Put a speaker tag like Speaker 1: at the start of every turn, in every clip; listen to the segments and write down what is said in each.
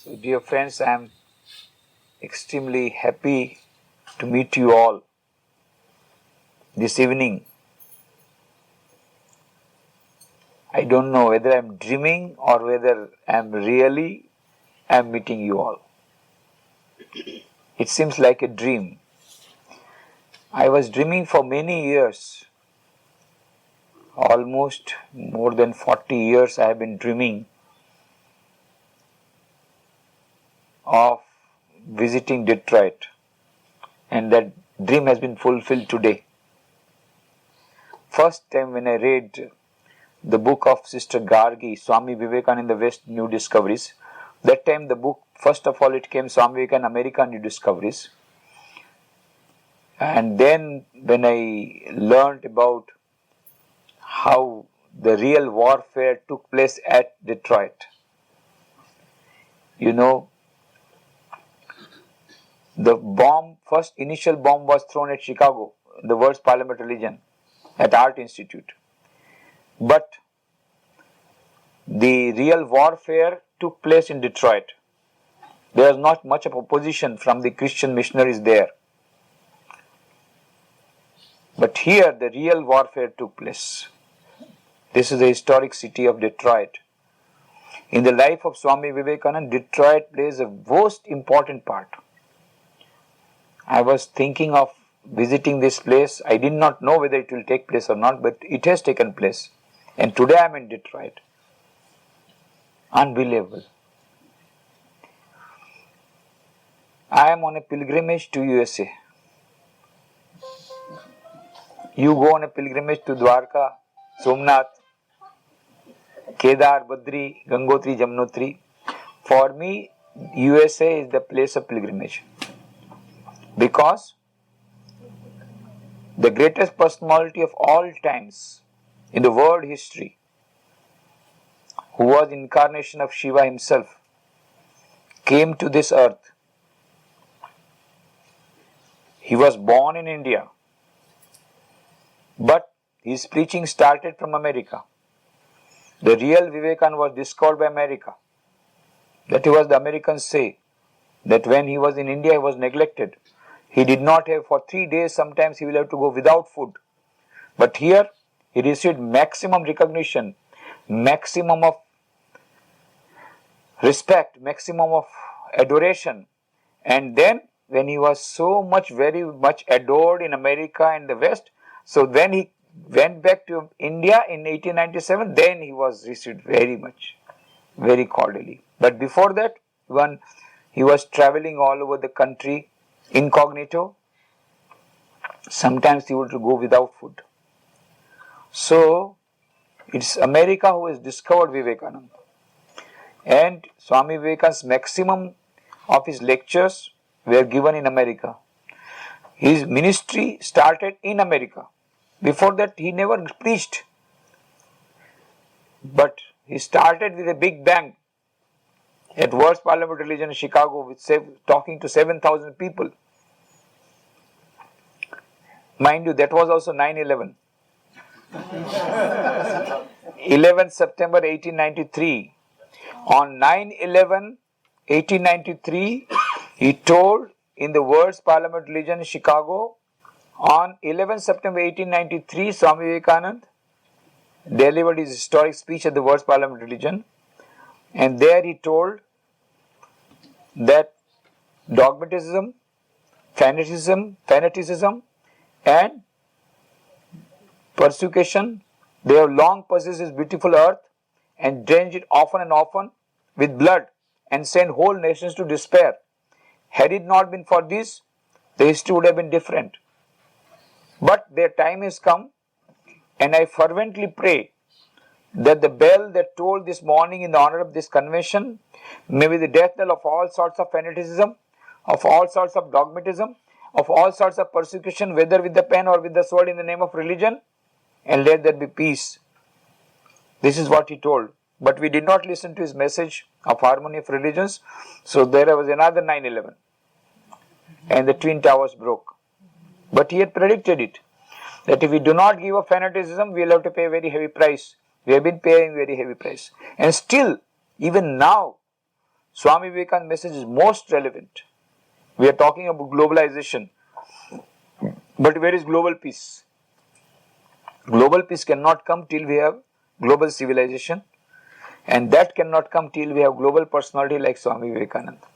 Speaker 1: So, dear friends, I am extremely happy to meet you all this evening. I don't know whether I am dreaming or whether I am meeting you all. It seems like a dream. I was dreaming for many years. Almost more than 40 years I have been dreaming of visiting Detroit, and that dream has been fulfilled today. First time when I read the book of Sister Gargi, Swami Vivekananda West New Discoveries, that time the book, first of all it came Swami Vivekananda America New Discoveries, and then when I learnt about how the real warfare took place at Detroit, the first initial bomb was thrown at Chicago, the world's parliament religion, at Art Institute. But the real warfare took place in Detroit. There was not much of opposition from the Christian missionaries there. But here the real warfare took place. This is the historic city of Detroit. In the life of Swami Vivekananda, Detroit plays a most important part. I was thinking of visiting this place. I did not know whether it will take place or not, but it has taken place. And today I am in Detroit. Unbelievable. I am on a pilgrimage to USA. You go on a pilgrimage to Dwarka, Somnath, Kedar, Badri, Gangotri, Jamnotri. For me, USA is the place of pilgrimage. Because the greatest personality of all times in the world history, who was incarnation of Shiva himself, came to this earth. He was born in India, but his preaching started from America. The real Vivekananda was discovered by America. That was the Americans say, that when he was in India he was neglected. He did not have, for 3 days sometimes he will have to go without food. But here he received maximum recognition, maximum of respect, maximum of adoration. And then when he was so much, very much adored in America and the West, so when he went back to India in 1897, then he was received very much, very cordially. But before that, when he was traveling all over the country, incognito, sometimes he would go without food. So, it's America who has discovered Vivekananda. And Swami Vivekananda's maximum of his lectures were given in America. His ministry started in America. Before that, he never preached. But he started with a big bang at World's Parliament Religion in Chicago, with talking to 7,000 people. Mind you, that was also 9/11. 11th September 1893. On 9/11, 1893, he told in the World's Parliament Religion in Chicago, on 11th September 1893, Swami Vivekananda delivered his historic speech at the World's Parliament Religion, and there he told that dogmatism, fanaticism and persecution, they have long possessed this beautiful earth and drenched it often and often with blood and sent whole nations to despair. Had it not been for this, the history would have been different. But their time has come, and I fervently pray that the bell that tolled this morning in the honor of this convention may be the death knell of all sorts of fanaticism, of all sorts of dogmatism, of all sorts of persecution, whether with the pen or with the sword, in the name of religion, and let there be peace. This is what he told. But we did not listen to his message of harmony of religions, so there was another 9/11, and the Twin Towers broke. But he had predicted it, that if we do not give up fanaticism, we will have to pay a very heavy price. We have been paying very heavy price. And still, even now, Swami Vivekananda's message is most relevant. We are talking about globalization. But where is global peace? Global peace cannot come till we have global civilization, and that cannot come till we have global personality like Swami Vivekananda,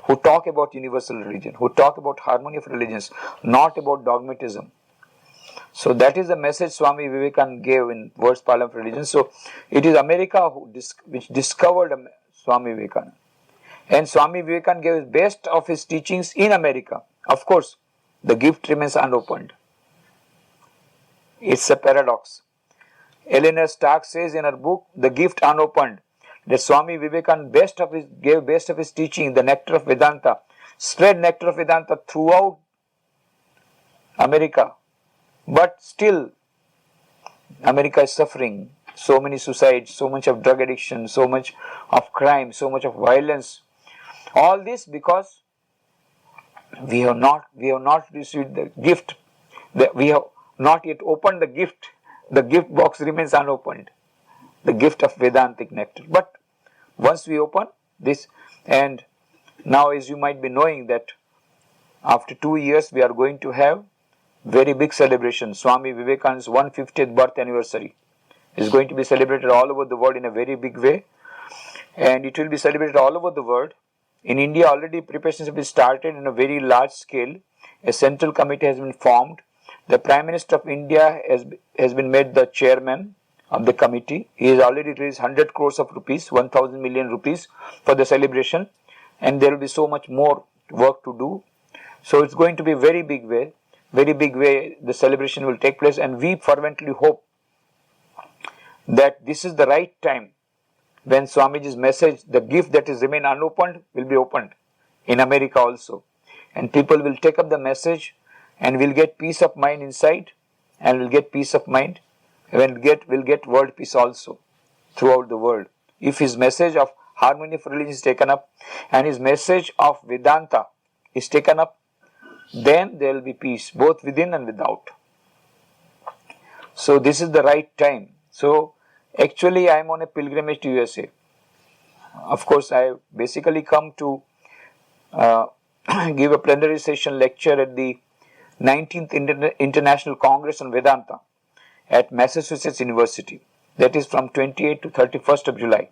Speaker 1: who talk about universal religion, who talk about harmony of religions, not about dogmatism. So that is the message Swami Vivekananda gave in World's Parliament of Religion. So it is America which discovered Swami Vivekananda. And Swami Vivekananda gave the best of his teachings in America. Of course, the gift remains unopened. It's a paradox. Eleanor Stark says in her book, The Gift Unopened, that Swami Vivekananda gave best of his teaching, the nectar of Vedanta, spread nectar of Vedanta throughout America. But still, America is suffering. So many suicides, so much of drug addiction, so much of crime, so much of violence. All this because we have not received the gift. We have not yet opened the gift. The gift box remains unopened. The gift of Vedantic nectar. But once we open this, and now as you might be knowing that after 2 years we are going to have very big celebration. Swami Vivekananda's 150th birth anniversary is going to be celebrated all over the world in a very big way, and it will be celebrated all over the world. In India already preparations have been started in a very large scale. A central committee has been formed. The Prime Minister of India has been made the chairman of the committee. He has already raised 100 crores of rupees, 1000 million rupees for the celebration, and there will be so much more work to do. So it's going to be a very big way the celebration will take place, and we fervently hope that this is the right time when Swamiji's message, the gift that is remain unopened, will be opened in America also, and people will take up the message and will get peace of mind inside, and will get peace of mind, and will get world peace also throughout the world. If his message of harmony of religion is taken up and his message of Vedanta is taken up, then there will be peace both within and without. So this is the right time. So actually I am on a pilgrimage to USA. Of course I basically come to give a plenary session lecture at the 19th International Congress on Vedanta at Massachusetts University. That is from 28th to 31st of July.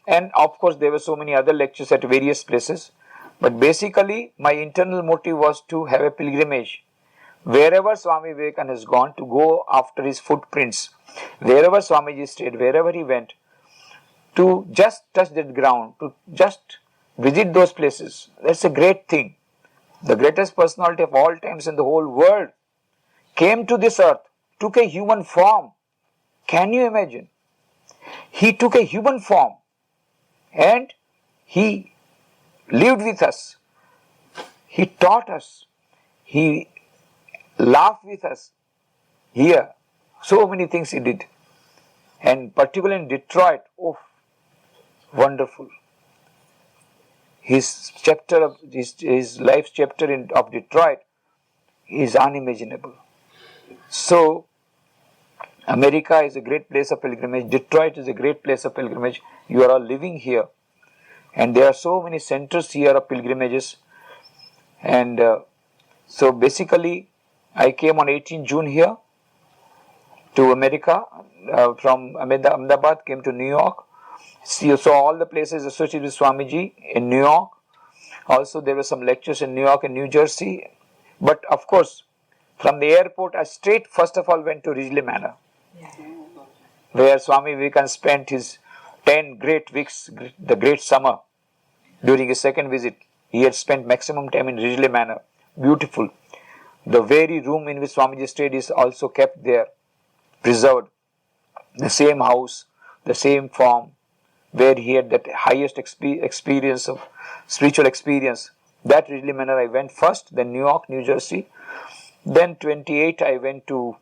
Speaker 1: And of course there were so many other lectures at various places. But basically my internal motive was to have a pilgrimage. Wherever Swami Vivekananda has gone, to go after his footprints. Wherever Swamiji stayed, wherever he went, to just touch that ground, to just visit those places. That's a great thing. The greatest personality of all times in the whole world came to this earth, took a human form. Can you imagine? He took a human form and he lived with us. He taught us. He laughed with us here. So many things he did. And particularly in Detroit, oh, wonderful. His life's chapter of Detroit is unimaginable. So, America is a great place of pilgrimage. Detroit is a great place of pilgrimage. You are all living here. And there are so many centers here of pilgrimages. And so basically, I came on 18 June here to America. From Ahmedabad, came to New York. So all the places associated with Swamiji in New York. Also there were some lectures in New York and New Jersey. But of course, from the airport, I first of all went to Ridgely Manor, where Swami Vivekananda spent his 10 great weeks, the great summer. During his second visit, he had spent maximum time in Ridgely Manor. Beautiful. The very room in which Swamiji stayed is also kept there, preserved. The same house, the same form, where he had that highest experience of spiritual experience. That Ridgely Manor I went first, then New York, New Jersey. Then 28 I went to,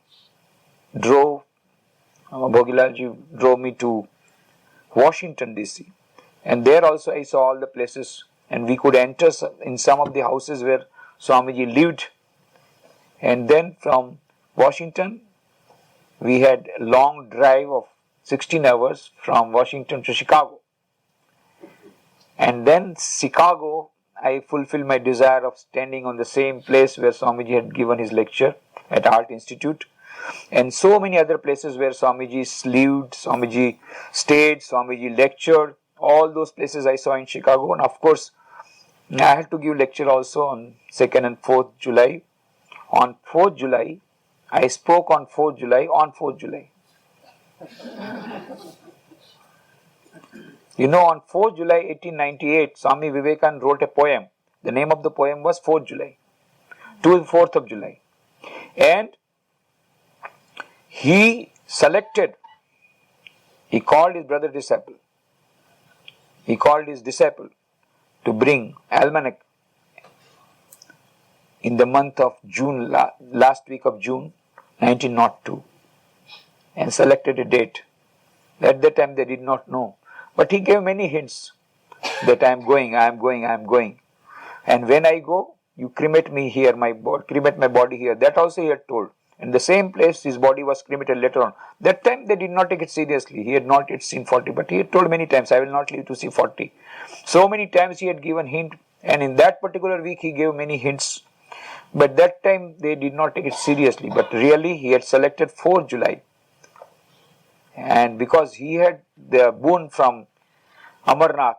Speaker 1: Bhogilalji drove me to Washington DC. And there also I saw all the places, and we could enter in some of the houses where Swamiji lived. And then from Washington, we had a long drive of 16 hours from Washington to Chicago. And then Chicago, I fulfilled my desire of standing on the same place where Swamiji had given his lecture at Art Institute. And so many other places where Swamiji lived, Swamiji stayed, Swamiji lectured. All those places I saw in Chicago. And of course, I had to give lecture also on 2nd and 4th July. On 4th July, I spoke on 4th July, on 4th July. You know, on 4th July 1898, Swami Vivekananda wrote a poem. The name of the poem was 4th July, to the 4th of July. And he called his brother disciple. He called his disciple to bring almanac in the month of June, last week of June 1902, and selected a date. At that time they did not know. But he gave many hints that I am going. And when I go, you cremate me here, cremate my body here. That also he had told. In the same place his body was cremated later on. That time they did not take it seriously. He had not yet seen 40, but he had told many times, I will not live to see 40. So many times he had given hint, and in that particular week he gave many hints. But that time they did not take it seriously. But really he had selected 4th July. And because he had the boon from Amarnath,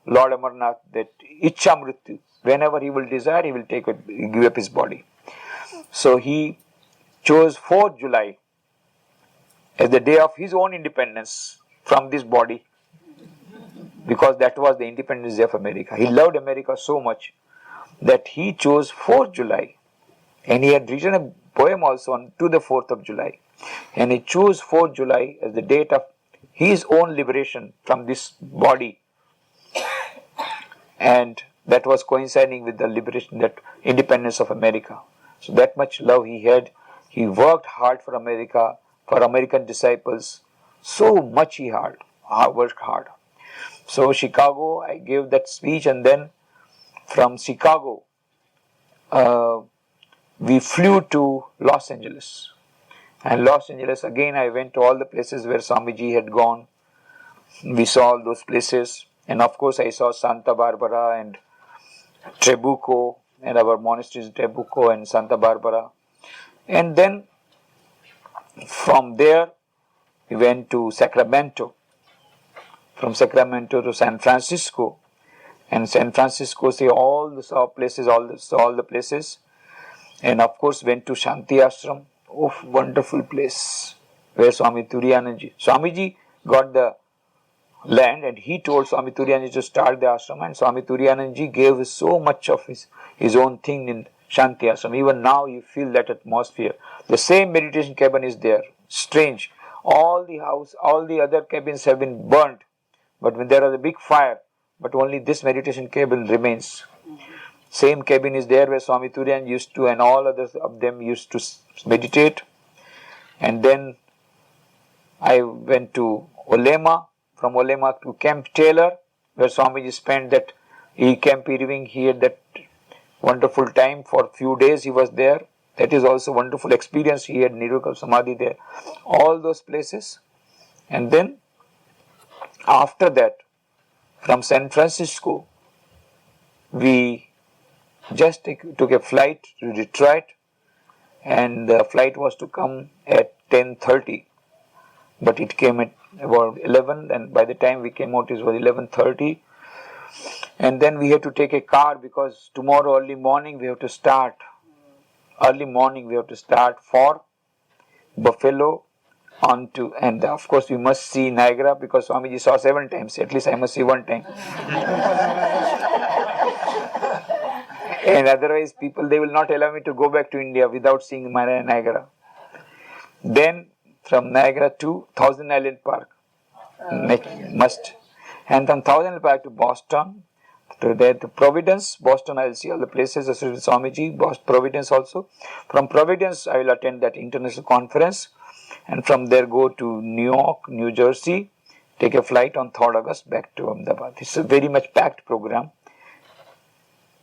Speaker 1: Lord Amarnath, that Ichcha Mrityu, whenever he will desire, he will give up his body. So he chose 4th July as the day of his own independence from this body, because that was the Independence Day of America. He loved America so much that he chose 4th July, and he had written a poem also on to the 4th of July, and he chose 4th July as the date of his own liberation from this body, and that was coinciding with the liberation, that independence of America. So that much love he had. He worked hard for America, for American disciples. So much he worked hard. So Chicago, I gave that speech, and then from Chicago, we flew to Los Angeles. And Los Angeles, again, I went to all the places where Swamiji had gone. We saw all those places. And of course, I saw Santa Barbara and Trabuco, and our monasteries, Trabuco and Santa Barbara. And then from there, we went to Sacramento. From Sacramento to San Francisco. And San Francisco, see all the places. And of course, went to Shanti Ashram. Oh, wonderful place where Swami Turiyananji. Swamiji got the land, and he told Swami Turiyananji to start the ashram, and Swami Turiyananji gave so much of his own thing in Shanti Ashram. Even now you feel that atmosphere. The same meditation cabin is there. Strange. All the other cabins have been burnt, but when there is a big fire, but only this meditation cabin remains. Same cabin is there where Swami Turiyan used to, and all others of them used to meditate. And then I went to Olema. From Olema to Camp Taylor, where Swamiji spent that Camp Irving. He had that wonderful time for a few days. He was there. That is also a wonderful experience. He had Nirvikalpa Samadhi there. All those places. And then after that, from San Francisco, we just took a flight to Detroit, and the flight was to come at 10:30. But it came at about 11, and by the time we came out it was 11:30. And then we had to take a car, because tomorrow early morning we have to start. For Buffalo and of course we must see Niagara, because Swamiji saw 7 times. At least I must see 1 time. And otherwise people, they will not allow me to go back to India without seeing Niagara. Then from Niagara to Thousand Island Park, must. And from Thousand Island Park to Boston, to Providence. Boston, I will see all the places associated with Swamiji. Providence also. From Providence, I will attend that international conference, and from there go to New York, New Jersey, take a flight on 3rd August back to Ahmedabad. It's a very much packed program.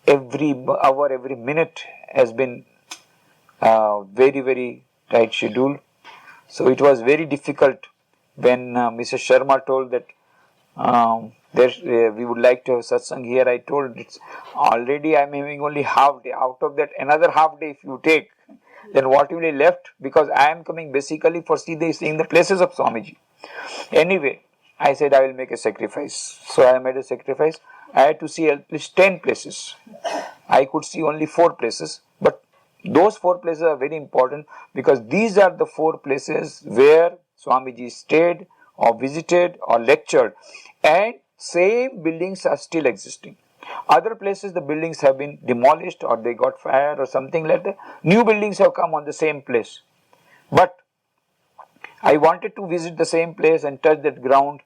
Speaker 1: Every hour, every minute has been very, very tight schedule. So it was very difficult when Mrs. Sharma told that There, we would like to have satsang here. I told it's already I am having only half day. Out of that, another half day if you take, then what will be left? Because I am coming basically for seeing the places of Swamiji. Anyway, I said I will make a sacrifice. So I made a sacrifice. I had to see at least 10 places. I could see only 4 places, but those 4 places are very important because these are the 4 places where Swamiji stayed or visited or lectured, and same buildings are still existing. Other places the buildings have been demolished or they got fire or something like that. New buildings have come on the same place. But I wanted to visit the same place and touch that ground,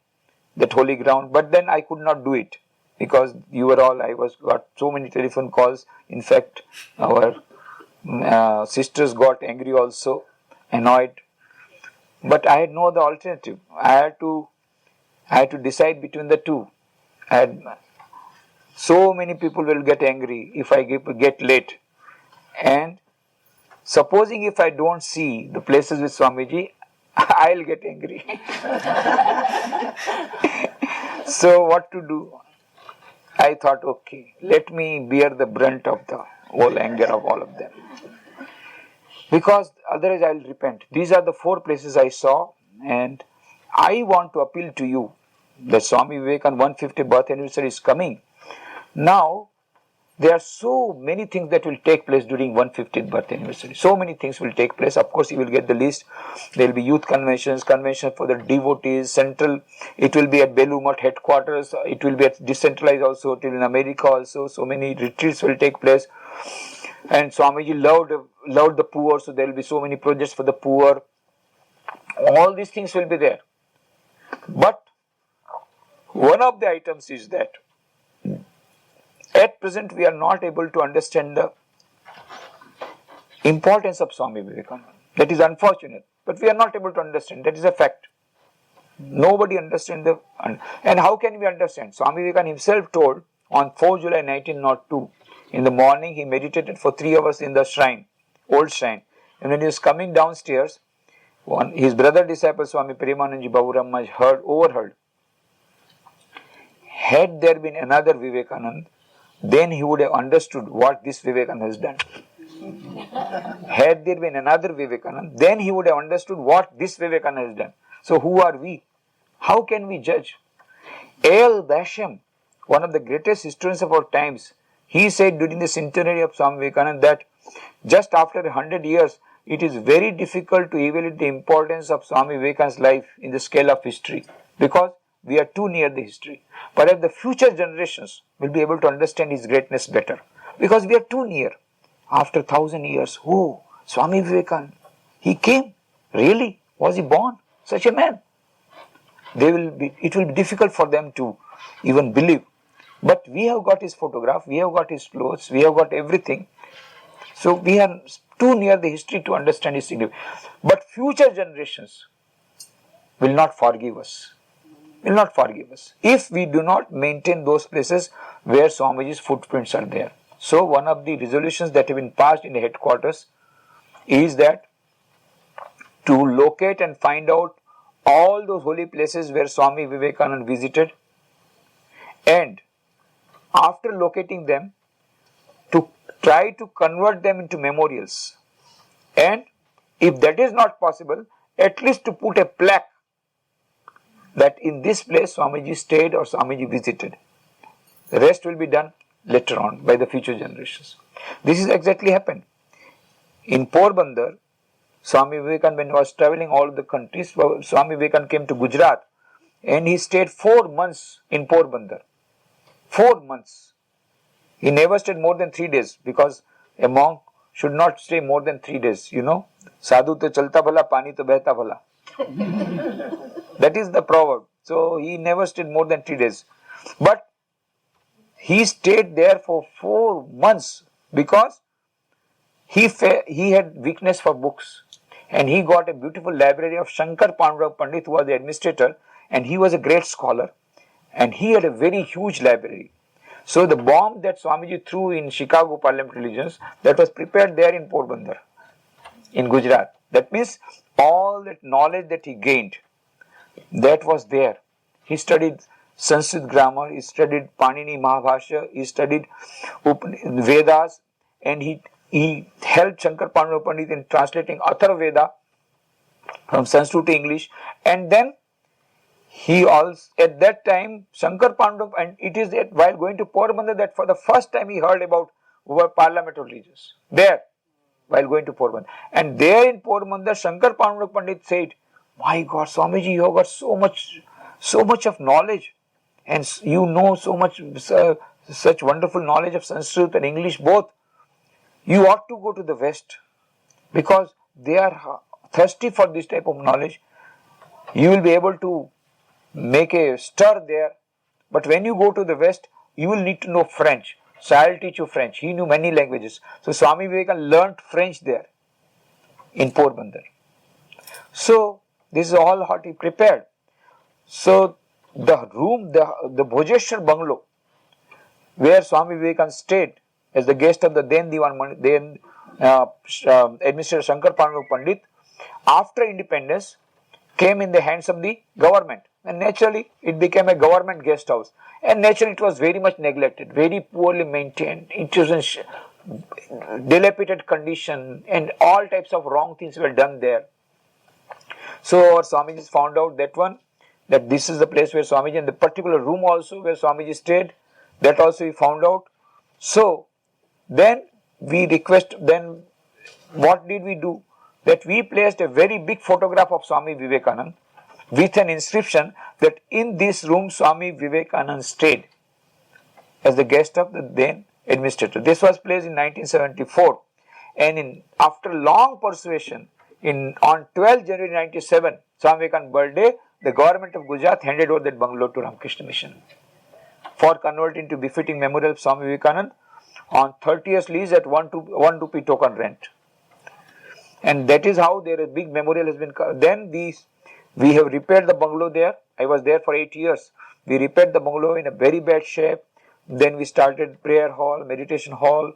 Speaker 1: that holy ground, but then I could not do it because got so many telephone calls. In fact, our sisters got angry also, annoyed. But I had no other alternative. I had to decide between the two. So many people will get angry if I get late. And supposing if I don't see the places with Swamiji, I'll get angry. So what to do? I thought, okay, let me bear the brunt of the whole anger of all of them. Because otherwise I will repent. These are the 4 places I saw, and I want to appeal to you that Swami Vivekananda's 150th birth anniversary is coming. Now, there are so many things that will take place during 150th birth anniversary. So many things will take place. Of course, you will get the list. There will be youth conventions, convention for the devotees, central. It will be at Belumat headquarters. It will be at decentralized also, till in America also. So many retreats will take place. And Swamiji loved the poor, so there will be so many projects for the poor. All these things will be there. But one of the items is that at present we are not able to understand the importance of Swami Vivekananda. That is unfortunate, but we are not able to understand. That is a fact. Nobody understands and how can we understand? Swami Vivekananda himself told on 4 July 1902, in the morning he meditated for 3 hours in the shrine, old shrine. And when he was coming downstairs, his brother disciple Swami Premanandaji Baburamma overheard. Had there been another Vivekananda, then he would have understood what this Vivekananda has done. Had there been another Vivekananda, then he would have understood what this Vivekananda has done. So who are we? How can we judge? A.L. Basham, one of the greatest historians of our times, he said during the centenary of Swami Vivekananda that just after 100 years, it is very difficult to evaluate the importance of Swami Vivekananda's life in the scale of history because we are too near the history. Perhaps the future generations will be able to understand his greatness better because we are too near. After 1,000 years, Swami Vivekananda, he came. Really? Was he born? Such a man. It will be difficult for them to even believe. But we have got his photograph, we have got his clothes, we have got everything. So we are too near the history to understand his significance. But future generations will not forgive us. Will not forgive us if we do not maintain those places where Swamiji's footprints are there. So one of the resolutions that have been passed in the headquarters is that to locate and find out all those holy places where Swami Vivekananda visited, and after locating them, to try to convert them into memorials, and if that is not possible, at least to put a plaque that in this place Swamiji stayed or Swamiji visited. The rest will be done later on by the future generations. This is exactly happened. In Porbandar, Swami Vivekananda, when he was traveling all the countries, Swami Vivekananda came to Gujarat and he stayed 4 months in Porbandar. 4 months. He never stayed more than 3 days because a monk should not stay more than 3 days. You know, sadhu to chalta bhala, pani to behta bhala. That is the proverb. So he never stayed more than 3 days. But he stayed there for 4 months because he had weakness for books. And he got a beautiful library of Shankar Pandurav Pandit, who was the administrator, and he was a great scholar. And he had a very huge library. So the bomb that Swamiji threw in Chicago Parliament Religions, that was prepared there in Porbandar, in Gujarat. That means all that knowledge that he gained, that was there. He studied Sanskrit grammar, he studied Panini Mahabhashya, he studied Vedas, and he helped Shankar Pandava Pandit in translating Atharva Veda from Sanskrit to English. And then he also, at that time, Shankar Pandava, and it is that while going to Porbandar that for the first time he heard about Parliament of Religions. There, while going to Porbandar. And there in Porbandar, Shankar Pandava Pandit said, "My God, Swamiji, you have got so much of knowledge, and you know so much, such wonderful knowledge of Sanskrit and English both. You ought to go to the West, because they are thirsty for this type of knowledge. You will be able to make a stir there. But when you go to the West, you will need to know French. So I will teach you French." He knew many languages. So Swami Vivekananda learnt French there in Porbandar. So this is all what he prepared. So the room, the Bhojeshwar bungalow, where Swami Vivekananda stayed as the guest of the then Diwan, then Administrator Shankar Pandava Pandit, after independence, came in the hands of the government, and naturally it became a government guest house, and naturally it was very much neglected, very poorly maintained, it was in dilapidated condition, and all types of wrong things were done there. So our Swamiji found out that this is the place where Swamiji, and the particular room also where Swamiji stayed, that also he found out. So then what did we do? That we placed a very big photograph of Swami Vivekananda with an inscription that in this room Swami Vivekananda stayed as the guest of the then administrator. This was placed in 1974, and after long persuasion, on 12 January 1997, Swami Vivekananda's birthday, the government of Gujarat handed over that bungalow to Ramakrishna Mission for converting to befitting memorial of Swami Vivekananda on 30 years lease at 1 rupee token rent. And that is how a big memorial has been. Then we have repaired the bungalow there. I was there for 8 years. We repaired the bungalow in a very bad shape. Then we started prayer hall, meditation hall,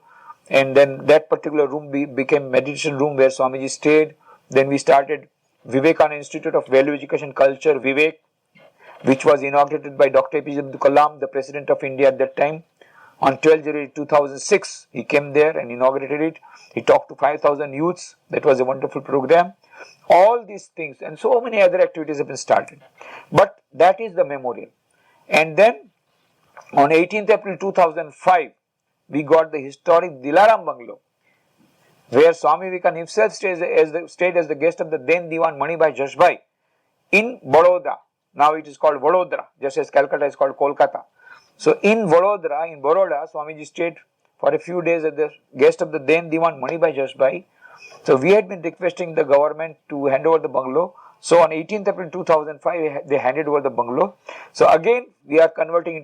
Speaker 1: and then that particular room became meditation room where Swamiji stayed. Then we started Vivekananda Institute of Value Education Culture, Vivek, which was inaugurated by Dr. APJ Abdul Kalam, the President of India at that time. On 12 January 2006, he came there and inaugurated it. He talked to 5,000 youths. That was a wonderful program. All these things and so many other activities have been started. But that is the memorial. And then on 18th April 2005, we got the historic Dilaram Bungalow, where Swami Vivekananda himself stayed as the guest of the then Diwan Manibhai Jashbhai in Baroda. Now it is called Vadodara, just as Calcutta is called Kolkata. So in Baroda, Swamiji stayed for a few days as the guest of the then Diwan Manibhai Jashbhai. So we had been requesting the government to hand over the bungalow. So on 18th April 2005, they handed over the bungalow. So again, we are converting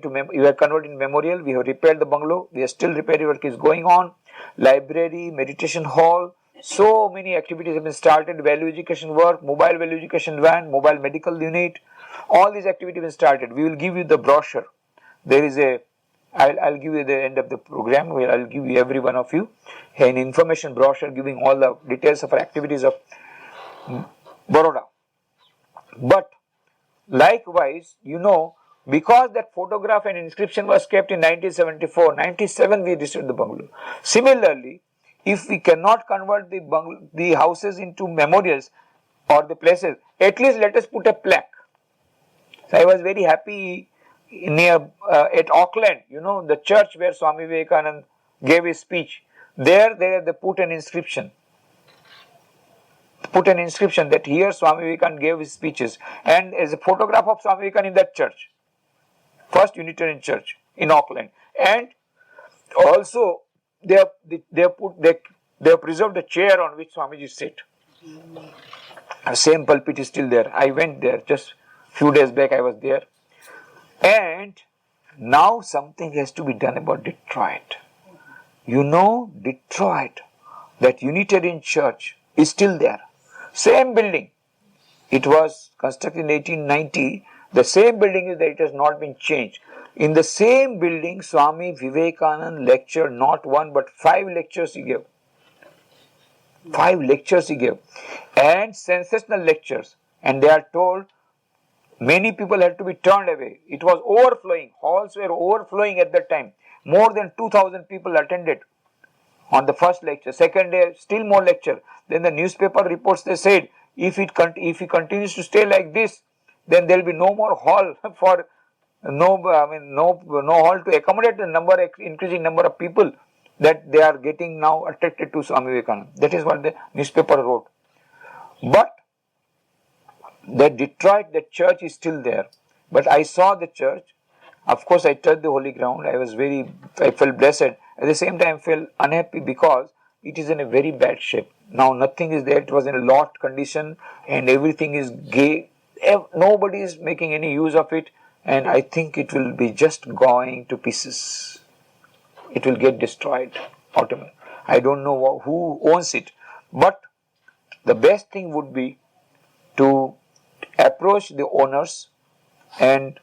Speaker 1: memorial. We have repaired the bungalow. We are still repairing work is going on. Library, meditation hall, so many activities have been started. Value education work, mobile value education van, mobile medical unit. All these activities have been started. We will give you the brochure. There is I'll give you at the end of the program where I'll give you every one of you an information brochure giving all the details of our activities of Baroda. But likewise, because that photograph and inscription was kept in 1974, 97 we restored the bungalow. Similarly, if we cannot convert the houses into memorials or the places, at least let us put a plaque. So I was very happy near at Auckland, the church where Swami Vivekananda gave his speech. There they put an inscription. That here Swami Vivekananda gave his speeches, and as a photograph of Swami Vivekananda in that church, First Unitarian Church in Auckland, and also they have preserved the chair on which Swamiji sat. The same pulpit is still there. I went there just few days back. I was there. And now something has to be done about Detroit. Detroit, that Unitarian Church is still there. Same building. It was constructed in 1890. The same building is there. It has not been changed. In the same building, Swami Vivekananda lectured not one but 5 lectures he gave. 5 lectures he gave. And sensational lectures. And they are told Many people had to be turned away. It was overflowing. Halls were overflowing at that time. More than 2,000 people attended on the first lecture. Second day, still more lecture. Then the newspaper reports, they said, if he continues to stay like this, then there will be no more hall for no hall to accommodate the increasing number of people that they are getting now attracted to Swami Vivekananda. That is what the newspaper wrote. But the Detroit, the church is still there. But I saw the church. Of course, I touched the holy ground. I felt blessed. At the same time, I felt unhappy because it is in a very bad shape. Now nothing is there. It was in a locked condition and everything is gay. Nobody is making any use of it. And I think it will be just going to pieces. It will get destroyed ultimately. I don't know who owns it. But the best thing would be to approach the owners and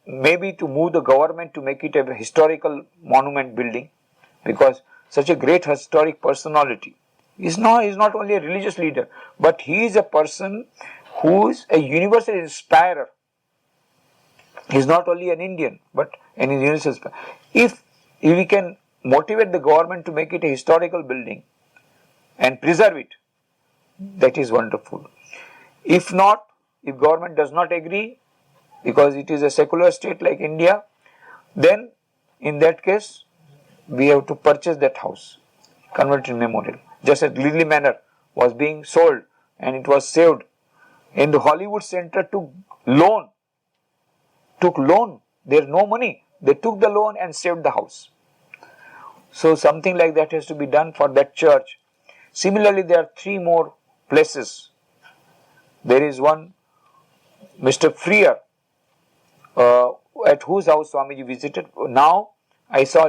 Speaker 1: maybe to move the government to make it a historical monument building, because such a great historic personality is not only a religious leader, but he is a person who is a universal inspirer. He is not only an Indian, but an universal inspirer. If we can motivate the government to make it a historical building and preserve it, that is wonderful. If not, if government does not agree, because it is a secular state like India, then in that case, we have to purchase that house, convert it in memorial. Just as Lily Manor was being sold and it was saved, and the Hollywood Center took loan. There is no money. They took the loan and saved the house. So something like that has to be done for that church. Similarly, there are 3 more places. There is one, Mr. Freer, at whose house Swamiji visited.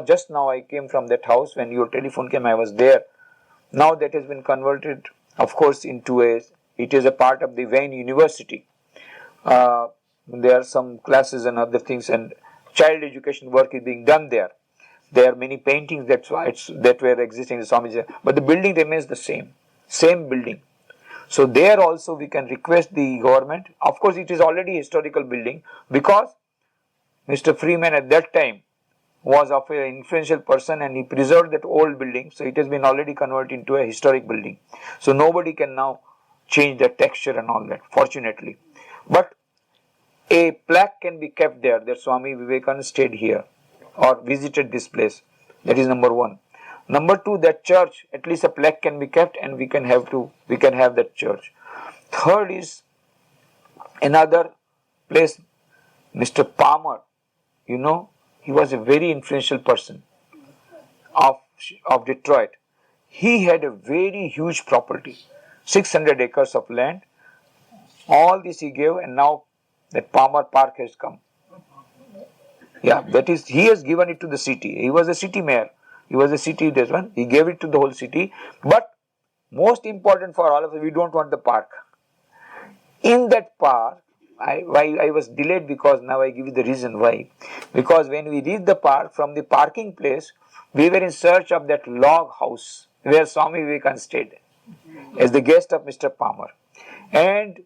Speaker 1: Just now I came from that house. When your telephone came, I was there. Now that has been converted, of course, it is a part of the Wayne University. There are some classes and other things, and child education work is being done there. There are many paintings that were existing in Swamiji, but the building remains the same building. So there also we can request the government. Of course, it is already a historical building, because Mr. Freeman at that time was of an influential person and he preserved that old building. So it has been already converted into a historic building. So nobody can now change the texture and all that, fortunately. But a plaque can be kept there that Swami Vivekananda stayed here or visited this place. That is number 1. Number 2, that church, at least a plaque can be kept and we can have that church. Third is another place, Mr. Palmer. He was a very influential person of Detroit. He had a very huge property, 600 acres of land. All this he gave, and now that Palmer Park has come. Yeah, that is, he has given it to the city. He was a city mayor. He was a city, this one. He gave it to the whole city. But most important for all of us, we don't want the park. In that park, I was delayed because now I give you the reason why. Because when we reached the park, from the parking place, we were in search of that log house where Swami Vivekananda stayed as the guest of Mr. Palmer. And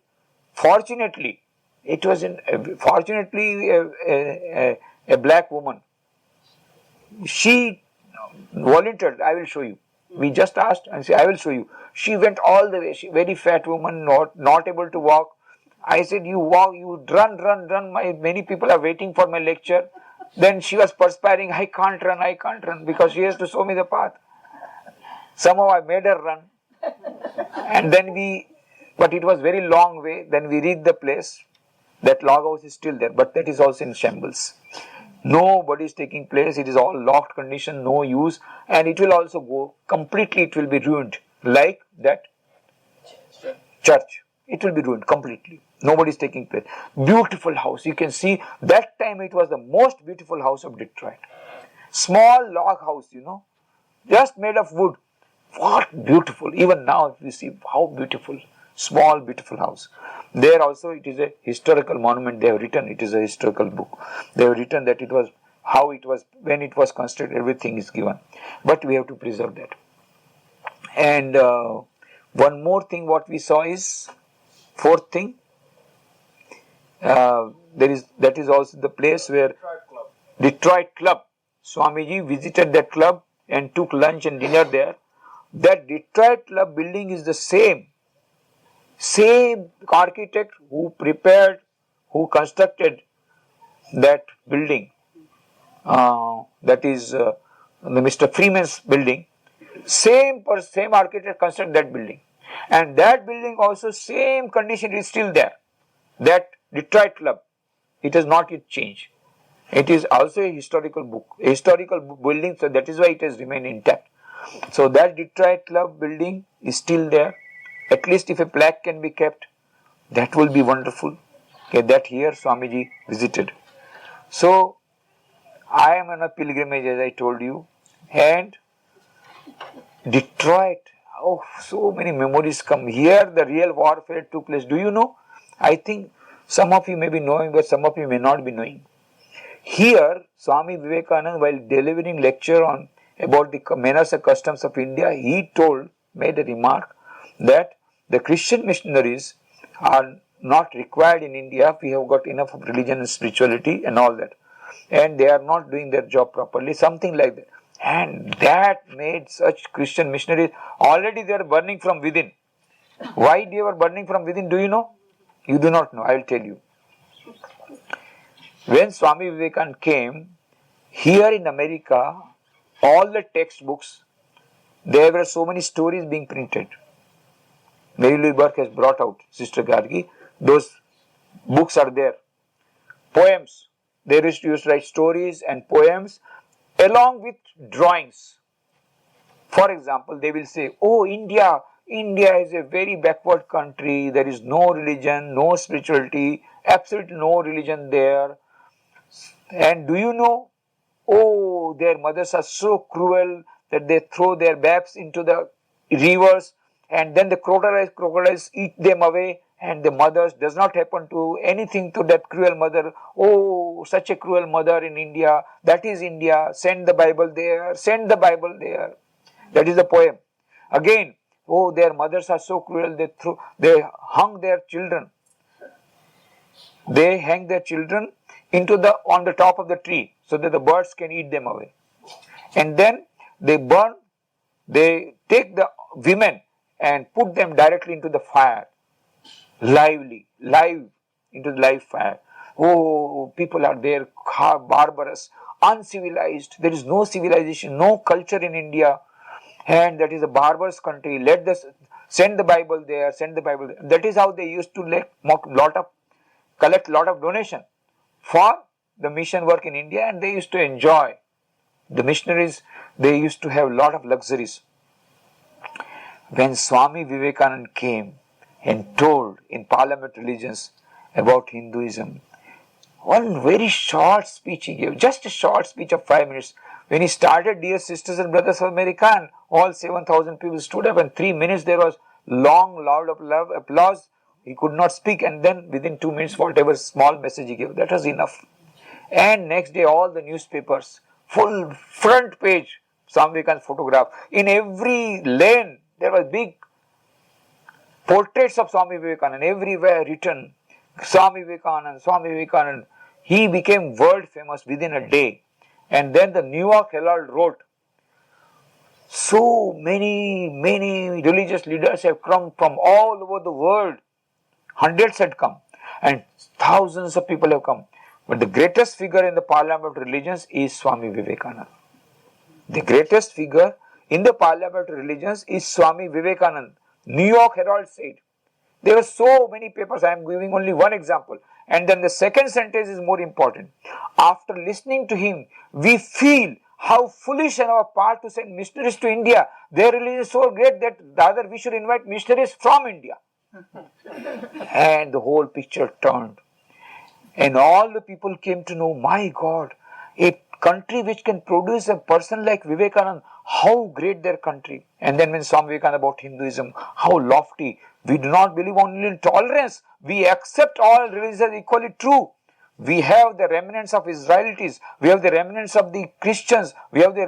Speaker 1: fortunately, it was a black woman. She volunteered. I will show you. We just asked and said, I will show you. She went all the way. She very fat woman, not able to walk. I said, you walk, you run. Many people are waiting for my lecture. Then she was perspiring. I can't run because she has to show me the path. Somehow I made her run. And then but it was very long way. Then we reached the place. That log house is still there, but that is also in shambles. Nobody is taking place. It is all locked condition, no use, and it will also go completely. It will be ruined, like that church. It will be ruined completely. Nobody is taking place. Beautiful house. You can see that time it was the most beautiful house of Detroit. Small log house, just made of wood. What beautiful! Even now, if you see how beautiful. Small, beautiful house. There also it is a historical monument. They have written, it is a historical book. They have written that it was how it was, when it was constructed, everything is given. But we have to preserve that. And one more thing what we saw is Fourth thing, that is also the place where Detroit Club. Swamiji visited that club and took lunch and dinner there. That Detroit Club building is the same architect who prepared, who constructed that building. That is the Mr. Freeman's building. Same architect constructed that building, and that building also same condition is still there. That Detroit Club, it has not yet changed. It is also a historical building, so that is why it has remained intact. So that Detroit Club building is still there. At least if a plaque can be kept, that will be wonderful. Okay, that here Swamiji visited. So I am on a pilgrimage, as I told you, and Detroit, oh, so many memories come. Here the real warfare took place. Do you know? I think some of you may be knowing, but some of you may not be knowing. Here, Swami Vivekananda, while delivering lecture on about the manners and customs of India, he made a remark that the Christian missionaries are not required in India. We have got enough of religion and spirituality and all that, and they are not doing their job properly, something like that. And that made such Christian missionaries, already they are burning from within. Why they were burning from within, do you know? You do not know, I will tell you. When Swami Vivekananda came, here in America, all the textbooks, there were so many stories being printed. Mary Louise Burke has brought out, Sister Gargi, those books are there. Poems, they used to write stories and poems along with drawings. For example, they will say, oh, India is a very backward country, there is no religion, no spirituality, absolutely no religion there. And do you know, oh, their mothers are so cruel that they throw their babes into the rivers, and then the crocodiles eat them away, and the mothers does not happen to anything to that cruel mother. Oh, such a cruel mother in India, that is India, send the Bible there, send the Bible there. That is the poem. Again, oh, their mothers are so cruel, they hung their children. They hang their children on the top of the tree so that the birds can eat them away. And then they take the women and put them directly into the fire, live into the live fire. Oh, people are there, barbarous, uncivilized. There is no civilization, no culture in India, and that is a barbarous country. Send the Bible there, send the Bible there. That is how they used to collect lot of donation for the mission work in India, and they used to enjoy. The missionaries, they used to have lot of luxuries. When Swami Vivekananda came and told in Parliament Religions about Hinduism, one very short speech he gave, just a short speech of 5 minutes. When he started, dear sisters and brothers of America, all 7,000 people stood up, and 3 minutes there was long, loud applause. He could not speak, and then within 2 minutes, whatever small message he gave, that was enough. And next day, all the newspapers, full front page, Swami Vivekananda's photograph. In every lane, there were big portraits of Swami Vivekananda, everywhere written, Swami Vivekananda, Swami Vivekananda. He became world famous within a day. And then the New York Herald wrote, so many religious leaders have come from all over the world. Hundreds had come, and thousands of people have come. But the greatest figure in the Parliament of Religions is Swami Vivekananda. The greatest figure in the Parliament of Religions is Swami Vivekananda. New York Herald said. There were so many papers, I am giving only one example. And then the second sentence is more important. After listening to him, we feel how foolish on our part to send missionaries to India. Their religion is so great that rather we should invite missionaries from India. And the whole picture turned. And all the people came to know, my God, a country which can produce a person like Vivekananda, how great their country. And then when Swami Vivekananda about Hinduism, how lofty. We do not believe only in tolerance. We accept all religions as equally true. We have the remnants of Israelites. We have the remnants of the Christians. We have the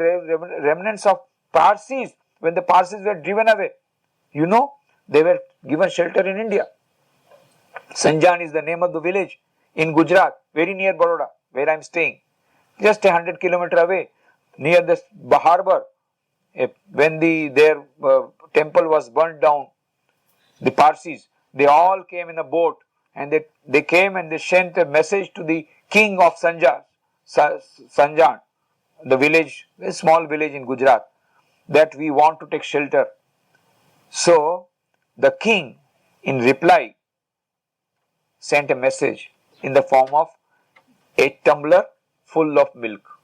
Speaker 1: remnants of Parsis. When the Parsis were driven away, they were given shelter in India. Sanjan is the name of the village in Gujarat, very near Baroda, where I am staying. Just 100 kilometers away, near the harbor. When their temple was burnt down, the Parsis, they all came in a boat, and they came and they sent a message to the king of Sanjan, the village, a small village in Gujarat, that we want to take shelter. So the king, in reply, sent a message in the form of a tumbler full of milk,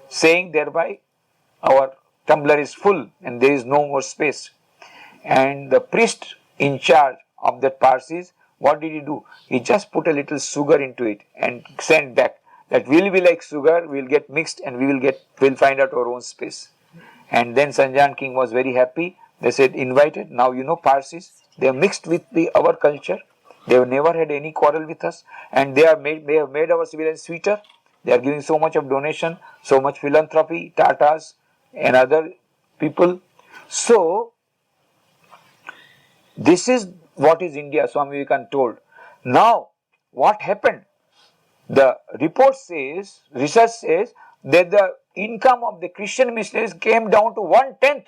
Speaker 1: saying thereby our tumbler is full and there is no more space. And the priest in charge of that Parsis, what did he do? He just put a little sugar into it and sent back that will be like sugar, will get mixed and we'll find out our own space. And then Sanjan king was very happy. They said, invited. Now Parsis, they are mixed with our culture. They have never had any quarrel with us, and they have made our civilian sweeter. They are giving so much of donation, so much philanthropy, Tatas and other people. So this is what is India, Swami Vivekananda told. Now, what happened? The report says, research says, that the income of the Christian missionaries came down to 1/10.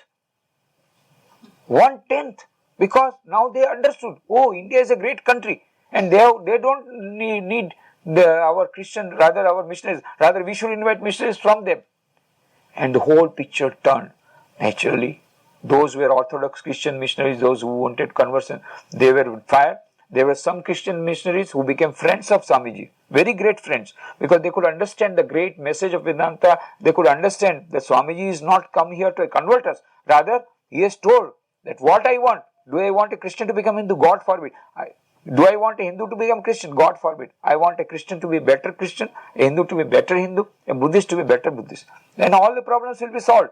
Speaker 1: 1/10. Because now they understood, India is a great country, and they don't need our Christian, rather our missionaries, rather we should invite missionaries from them. And the whole picture turned. Naturally, those were Orthodox Christian missionaries, those who wanted conversion, they were with fire. There were some Christian missionaries who became friends of Swamiji, very great friends, because they could understand the great message of Vedanta. They could understand that Swamiji is not come here to convert us, rather he has told that what I want. Do I want a Christian to become Hindu? God forbid. Do I want a Hindu to become Christian? God forbid. I want a Christian to be a better Christian, a Hindu to be better Hindu, a Buddhist to be better Buddhist. Then all the problems will be solved.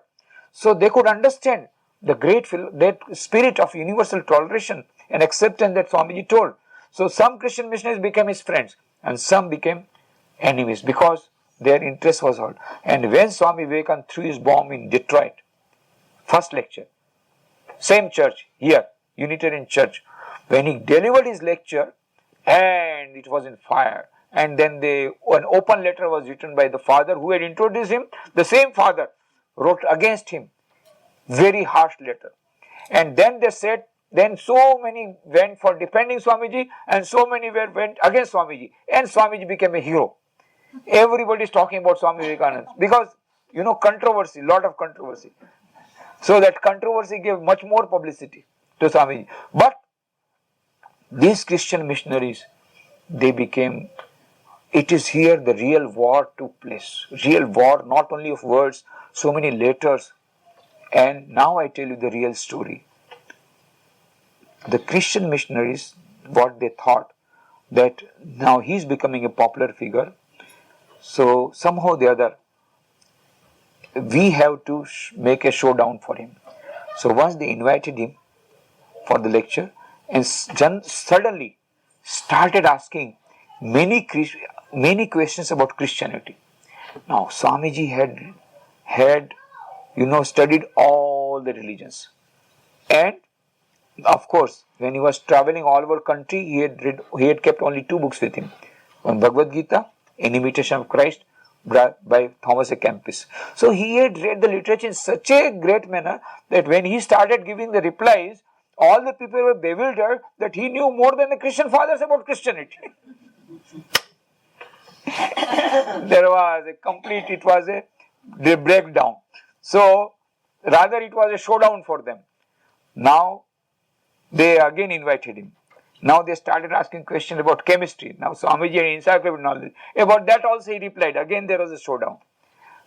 Speaker 1: So they could understand the great that spirit of universal toleration and acceptance that Swamiji told. So some Christian missionaries became his friends and some became enemies because their interest was hurt. And when Swami Vivekananda threw his bomb in Detroit, first lecture, same church here, Unitarian Church, when he delivered his lecture, and it was in fire, and then an open letter was written by the father who had introduced him. The same father wrote against him, very harsh letter. And then they said, then so many went for defending Swamiji, and so many went against Swamiji, and Swamiji became a hero. Everybody is talking about Swami Vivekananda because controversy, lot of controversy. So that controversy gave much more publicity to Swamiji. But these Christian missionaries, they became, it is here the real war took place. Real war, not only of words, so many letters. And now I tell you the real story. The Christian missionaries, what they thought, that now he is becoming a popular figure. So somehow or the other, we have to make a showdown for him. So once they invited him for the lecture, and suddenly started asking many questions about Christianity. Now Swamiji had studied all the religions, and of course when he was traveling all over country, he had kept only 2 books with him: one Bhagavad Gita, An Imitation of Christ, by Thomas A. Kempis. So he had read the literature in such a great manner that when he started giving the replies, all the people were bewildered that he knew more than the Christian fathers about Christianity. It was a breakdown. So rather it was a showdown for them. Now they again invited him. Now they started asking questions about chemistry. Now Swamiji had encyclopedic knowledge. About that also he replied. Again there was a showdown.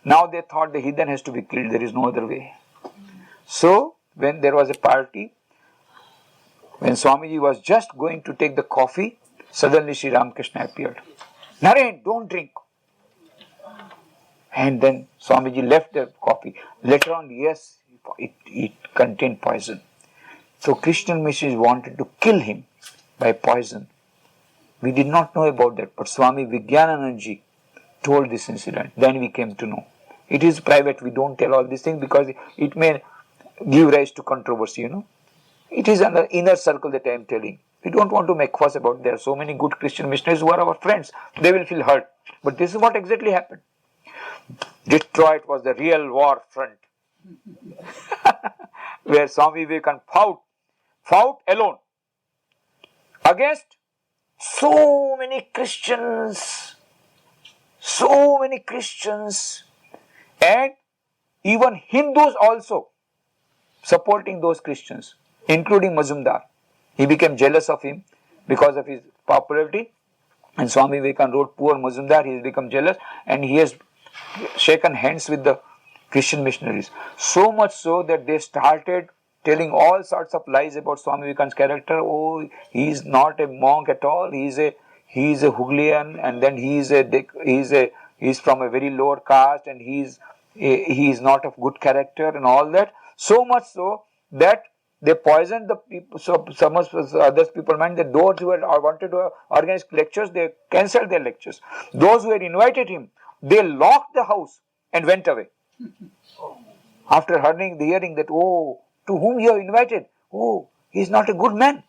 Speaker 1: Now they thought the heathen has to be killed. There is no other way. So when there was a party, when Swamiji was just going to take the coffee, suddenly Shri Ramakrishna appeared. Naren, don't drink. And then Swamiji left the coffee. Later on, yes, it contained poison. So Christian missionaries wanted to kill him by poison. We did not know about that, but Swami Vijnananandji told this incident. Then we came to know. It is private, we don't tell all these things because it may give rise to controversy, It is an inner circle that I am telling. We don't want to make fuss about. There are so many good Christian missionaries who are our friends. They will feel hurt. But this is what exactly happened. Detroit was the real war front, where Swami Vivekananda fought alone against so many Christians, and even Hindus also supporting those Christians, including Mazumdar. He became jealous of him because of his popularity, and Swami Vivekananda wrote, poor Mazumdar, he has become jealous, and he has shaken hands with the Christian missionaries. So much so that they started telling all sorts of lies about Swami Vivekananda's character. Oh, he is not a monk at all. He is a Hooglian, and then he is from a very lower caste, and he is not of good character, and all that. So much so that they poisoned the people. So some of other people meant that those who had wanted to organize lectures, they cancelled their lectures. Those who had invited him, they locked the house and went away. After hearing that, oh, to whom you have invited? Oh, he is not a good man.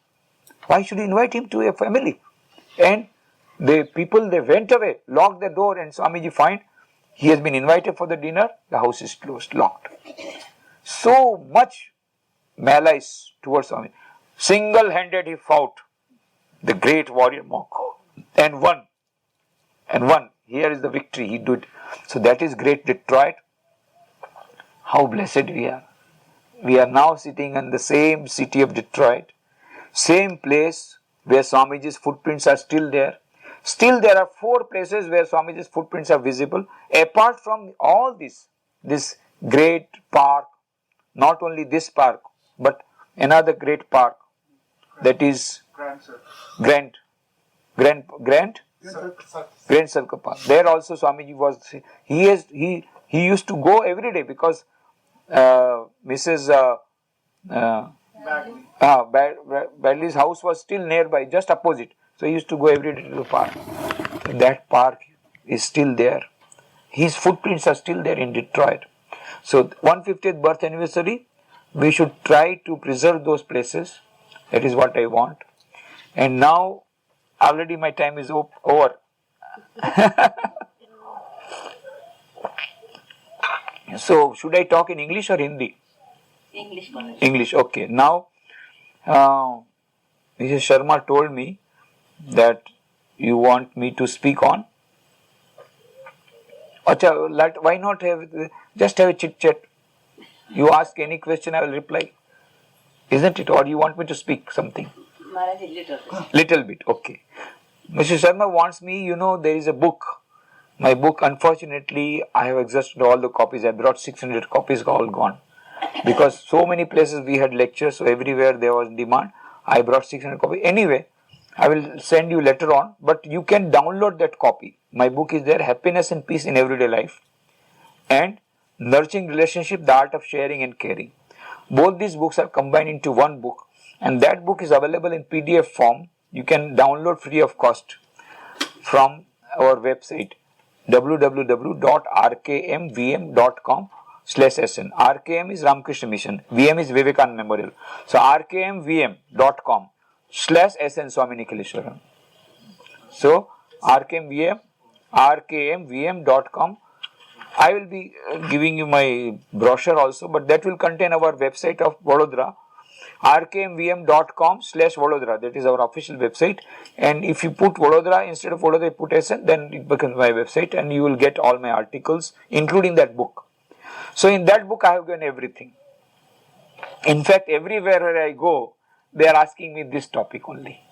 Speaker 1: Why should you invite him to a family? And the people, they went away, locked the door, and Swamiji find he has been invited for the dinner, the house is closed, locked. So much malice towards Swami. Single-handed he fought the great warrior monk and won. Here is the victory he did. So that is great Detroit. How blessed we are. We are now sitting in the same city of Detroit, same place where Swamiji's footprints are still there. Still there are 4 places where Swamiji's footprints are visible. Apart from all this great park, not only this park, but another great park, that is Grand Circle Park. There also Swamiji was. He used to go every day because Mrs. Badley's house was still nearby, just opposite. So he used to go every day to the park. That park is still there. His footprints are still there in Detroit. So 150th birth anniversary, we should try to preserve those places. That is what I want. And now, already my time is over. So, should I talk in English or Hindi?
Speaker 2: English.
Speaker 1: English, okay. Now, Mrs. Sharma told me that you want me to speak on. Acha, why not just have a chit chat? You ask any question, I will reply. Isn't it? Or you want me to speak something? Little bit, okay. Mrs. Sharma wants me, there is a book. My book, unfortunately, I have exhausted all the copies. I brought 600 copies, all gone. Because so many places we had lectures, so everywhere there was demand. I brought 600 copies. Anyway, I will send you later on, but you can download that copy. My book is there, Happiness and Peace in Everyday Life, and Nurturing Relationship, The Art of Sharing and Caring. Both these books are combined into one book, and that book is available in PDF form. You can download free of cost from our website, www.rkmvm.com/sn. RKM is Ramakrishna Mission, VM is Vivekananda Memorial. So rkmvm.com/sn Swami Nikhileswarananda. So rkmvm.com. I will be giving you my brochure also, but that will contain our website of Vadodara, rkmvm.com/Vadodara. That is our official website. And if you put Vadodara instead of Vadodara, you put SN, then it becomes my website, and you will get all my articles, including that book. So in that book, I have given everything. In fact, everywhere where I go, they are asking me this topic only.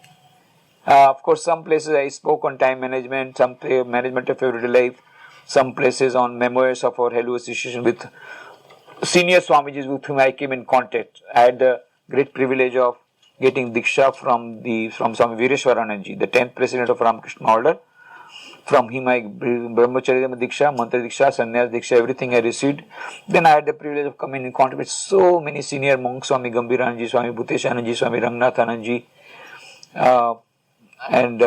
Speaker 1: Of course, some places I spoke on time management, some management of everyday life, some places on memoirs of our Hello Association with senior Swamijis with whom I came in contact. I had the great privilege of getting Diksha from Swami Veereshwarananda, the 10th president of Ramakrishna order. From him I Brahmacharya Diksha, Mantra Diksha, Sannyas Diksha, everything I received. Then I had the privilege of coming in contact with so many senior monks, Swami Gambhiranji, Swami Bhuteshananji, Swami Rangnathananji, and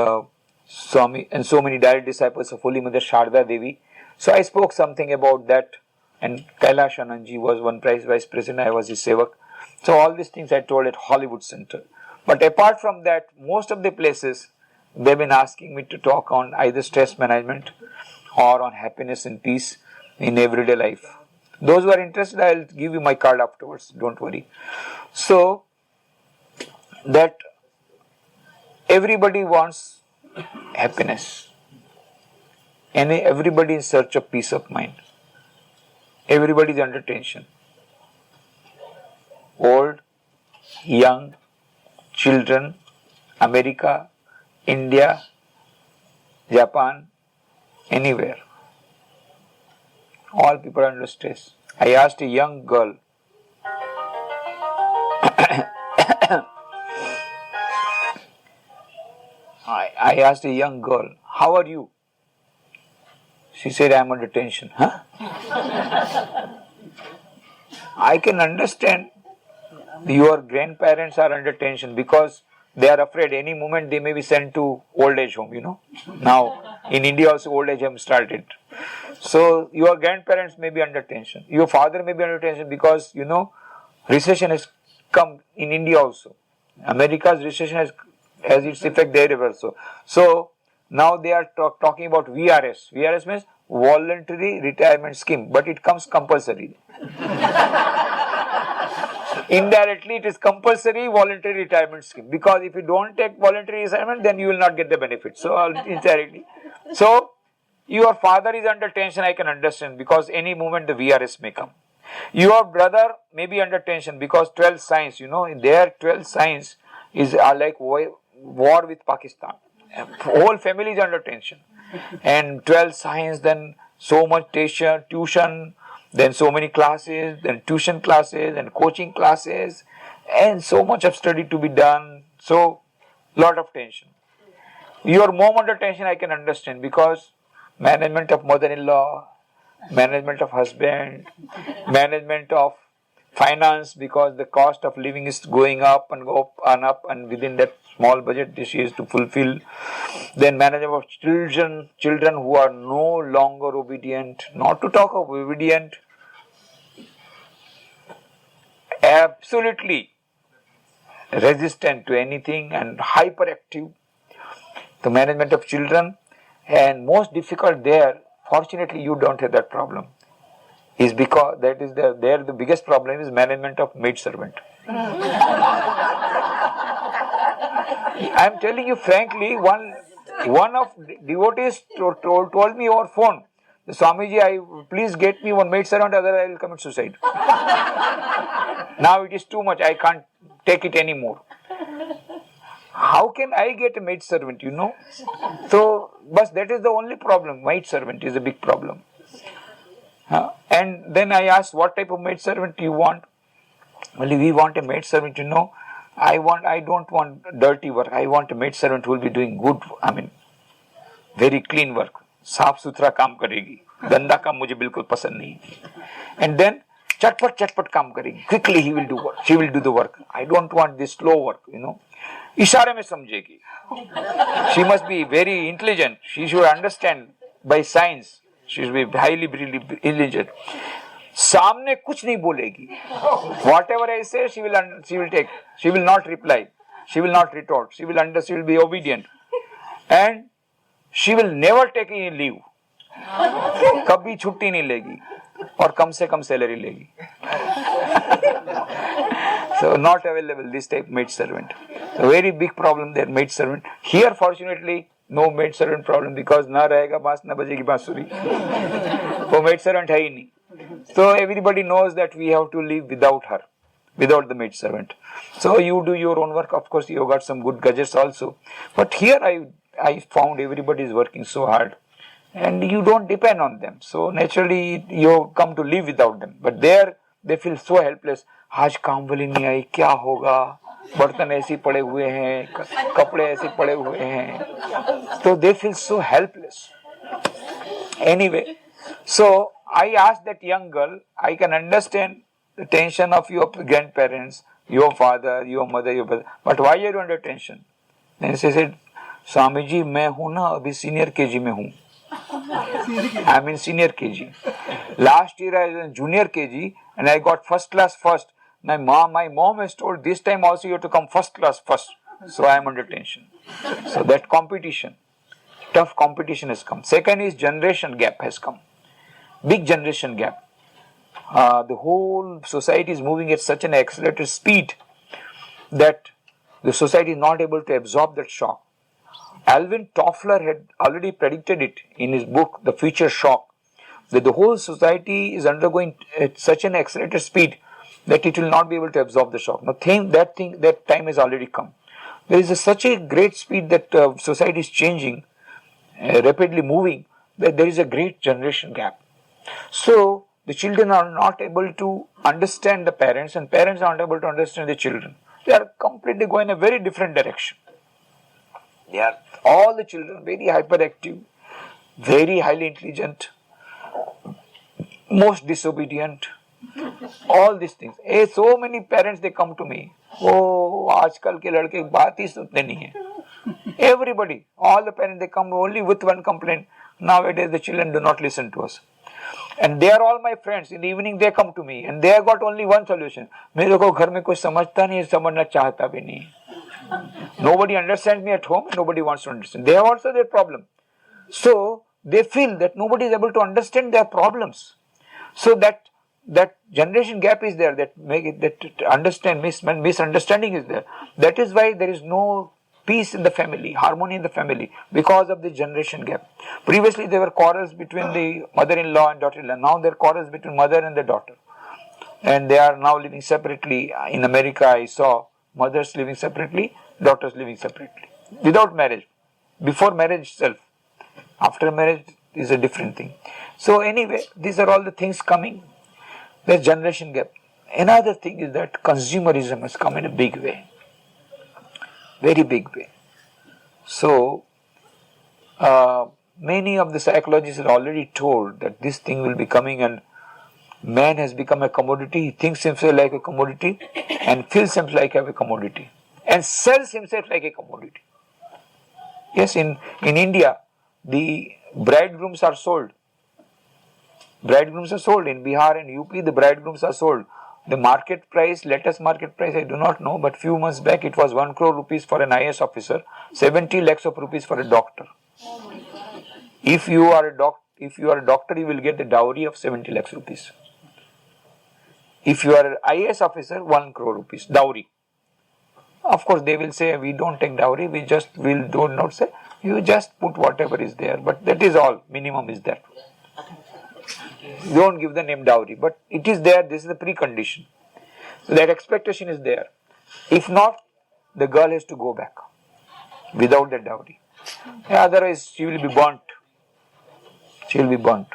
Speaker 1: so many direct disciples of Holy Mother Sharda Devi. So I spoke something about that, and Kailash Anandji was one vice president, I was his sevak. So all these things I told at Hollywood Center. But apart from that, most of the places, they've been asking me to talk on either stress management or on happiness and peace in everyday life. Those who are interested, I'll give you my card afterwards, don't worry. So, that everybody wants happiness. And everybody in search of peace of mind. Everybody is under tension. Old, young, children, America, India, Japan, anywhere. All people are under stress. I asked a young girl, I asked a young girl, how are you? She said, I am under tension. Huh? I can understand your grandparents are under tension because they are afraid any moment they may be sent to old age home, Now, in India also old age home started. So, your grandparents may be under tension. Your father may be under tension because, recession has come in India also. America's recession has its effect there also. So, now they are talking about VRS. VRS means voluntary retirement scheme, but it comes compulsory. Indirectly, it is compulsory voluntary retirement scheme, because if you don't take voluntary retirement, then you will not get the benefit. So, indirectly. So, your father is under tension, I can understand, because any moment the VRS may come. Your brother may be under tension because 12 signs, their 12 signs is like war with Pakistan. Whole family is under tension. And 12 signs, then so much tuition, then so many classes, then tuition classes and coaching classes, and so much of study to be done. So, lot of tension. Your mom under tension, I can understand, because management of mother-in-law, management of husband, management of finance, because the cost of living is going up and up, and within that small budget she has to fulfill. Then management of children who are no longer obedient, not to talk of obedient, absolutely resistant to anything and hyperactive. The management of children, and most difficult there, fortunately you don't have that problem, is because that is the biggest problem is management of maid servant. I am telling you frankly, one of devotees told me over phone, Swamiji, please get me one maid servant, otherwise I will commit suicide. Now it is too much, I can't take it anymore. How can I get a maid servant, So, but that is the only problem. Maid servant is a big problem. And then I asked, what type of maid servant you want? Well, we want a maid servant, I don't want dirty work. I want a maid servant who will be doing good, very clean work. साफ सुथरा काम करेगी, गंदा काम मुझे बिल्कुल पसंद नहीं. And then चटपट काम करेगी. Quickly he will do work. She will do the work. I don't want this slow work, इशारे में समझेगी. She must be very intelligent. She should understand by signs. She should be highly intelligent. सामने कुछ नहीं बोलेगी. Whatever I say, she will take. She will not reply. She will not retort. She will be obedient. And she will never take any leave. कभी छुट्टी नहीं लेगी और कम से कम सैलरी लेगी. So not available this type maid servant. A very big problem there, maid servant. Here fortunately no maid servant problem, because ना रहेगा बांस ना बजेगी बांसुरी. वो maid servant है ही नहीं. So everybody knows that we have to live without her, without the maid servant. So you do your own work. Of course you got some good gadgets also. But here I found everybody is working so hard. And you don't depend on them. So naturally you come to live without them. But there they feel so helpless. आज काम वाली नहीं आई, क्या होगा, बर्तन ऐसे पड़े हुए हैं, कपड़े ऐसे पड़े हुए हैं. So they feel so helpless. Anyway, so I asked that young girl, I can understand the tension of your grandparents, your father, your mother, your brother, but why are you under tension? Then she said, Swamiji, मैं हूँ ना अभी senior KG में हूँ. I'm in senior KG. Last year I was in junior KG and I got first class first. my mom has told this time also you have to come first class first. So I am under tension. So that competition, tough competition has come. Second is generation gap has come. Big generation gap. The whole society is moving at such an accelerated speed that the society is not able to absorb that shock. Alvin Toffler had already predicted it in his book, The Future Shock, that the whole society is undergoing at such an accelerated speed that it will not be able to absorb the shock. Now, that time has already come. There is such a great speed that society is changing, rapidly moving, that there is a great generation gap. So, the children are not able to understand the parents, and parents are not able to understand the children. They are completely going in a very different direction. They are all the children very hyperactive, very highly intelligent, most disobedient, all these things. So many parents, they come to me. Oh, आजकल के लड़के बात ही सुनते नहीं हैं. Everybody, all the parents, they come only with one complaint. Nowadays the children do not listen to us. And they are all my friends. In the evening they come to me and they have got only one solution. मेरे को घर में कोई समझता नहीं, समझना चाहता भी नहीं. Nobody understands me at home. Nobody wants to understand. They have also their problem. So they feel that nobody is able to understand their problems. So that generation gap is there. Misunderstanding is there. That is why there is no peace in the family, harmony in the family, because of the generation gap. Previously there were quarrels between the mother-in-law and daughter-in-law. Now there are quarrels between mother and the daughter. And they are now living separately. In America I saw mothers living separately, daughters living separately, without marriage, before marriage itself. After marriage is a different thing. So anyway, these are all the things coming. There's generation gap. Another thing is that consumerism has come in a big way, very big way. So many of the psychologists are already told that this thing will be coming, and man has become a commodity. He thinks himself like a commodity and feels himself like a commodity and sells himself like a commodity. Yes, in India, the bridegrooms are sold. Bridegrooms are sold in Bihar and UP. The bridegrooms are sold. The market price, latest market price, I do not know, but few months back it was 1 crore rupees for an IS officer, 70 lakhs of rupees for a doctor. If you are a doctor, you will get the dowry of 70 lakhs rupees. If you are an IS officer, 1 crore rupees dowry. Of course, they will say we don't take dowry. We do not say. You just put whatever is there, but that is all. Minimum is that. You don't give the name dowry, but it is there. This is the precondition. So that expectation is there. If not, the girl has to go back without the dowry. Otherwise, she will be burnt. She will be burnt.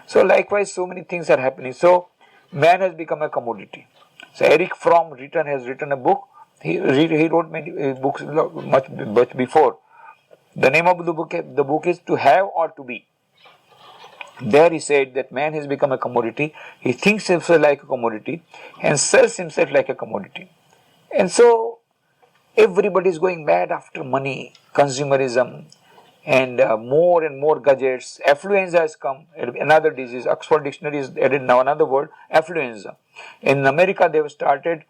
Speaker 1: So likewise, so many things are happening. So man has become a commodity. So Eric Fromm has written a book. He wrote many books much before. The name of the book is To Have or To Be. There he said that man has become a commodity. He thinks himself like a commodity and sells himself like a commodity. And so everybody is going mad after money, consumerism, and more and more gadgets. Affluenza has come, another disease. Oxford Dictionary is added now another word, affluenza. In America, they have started,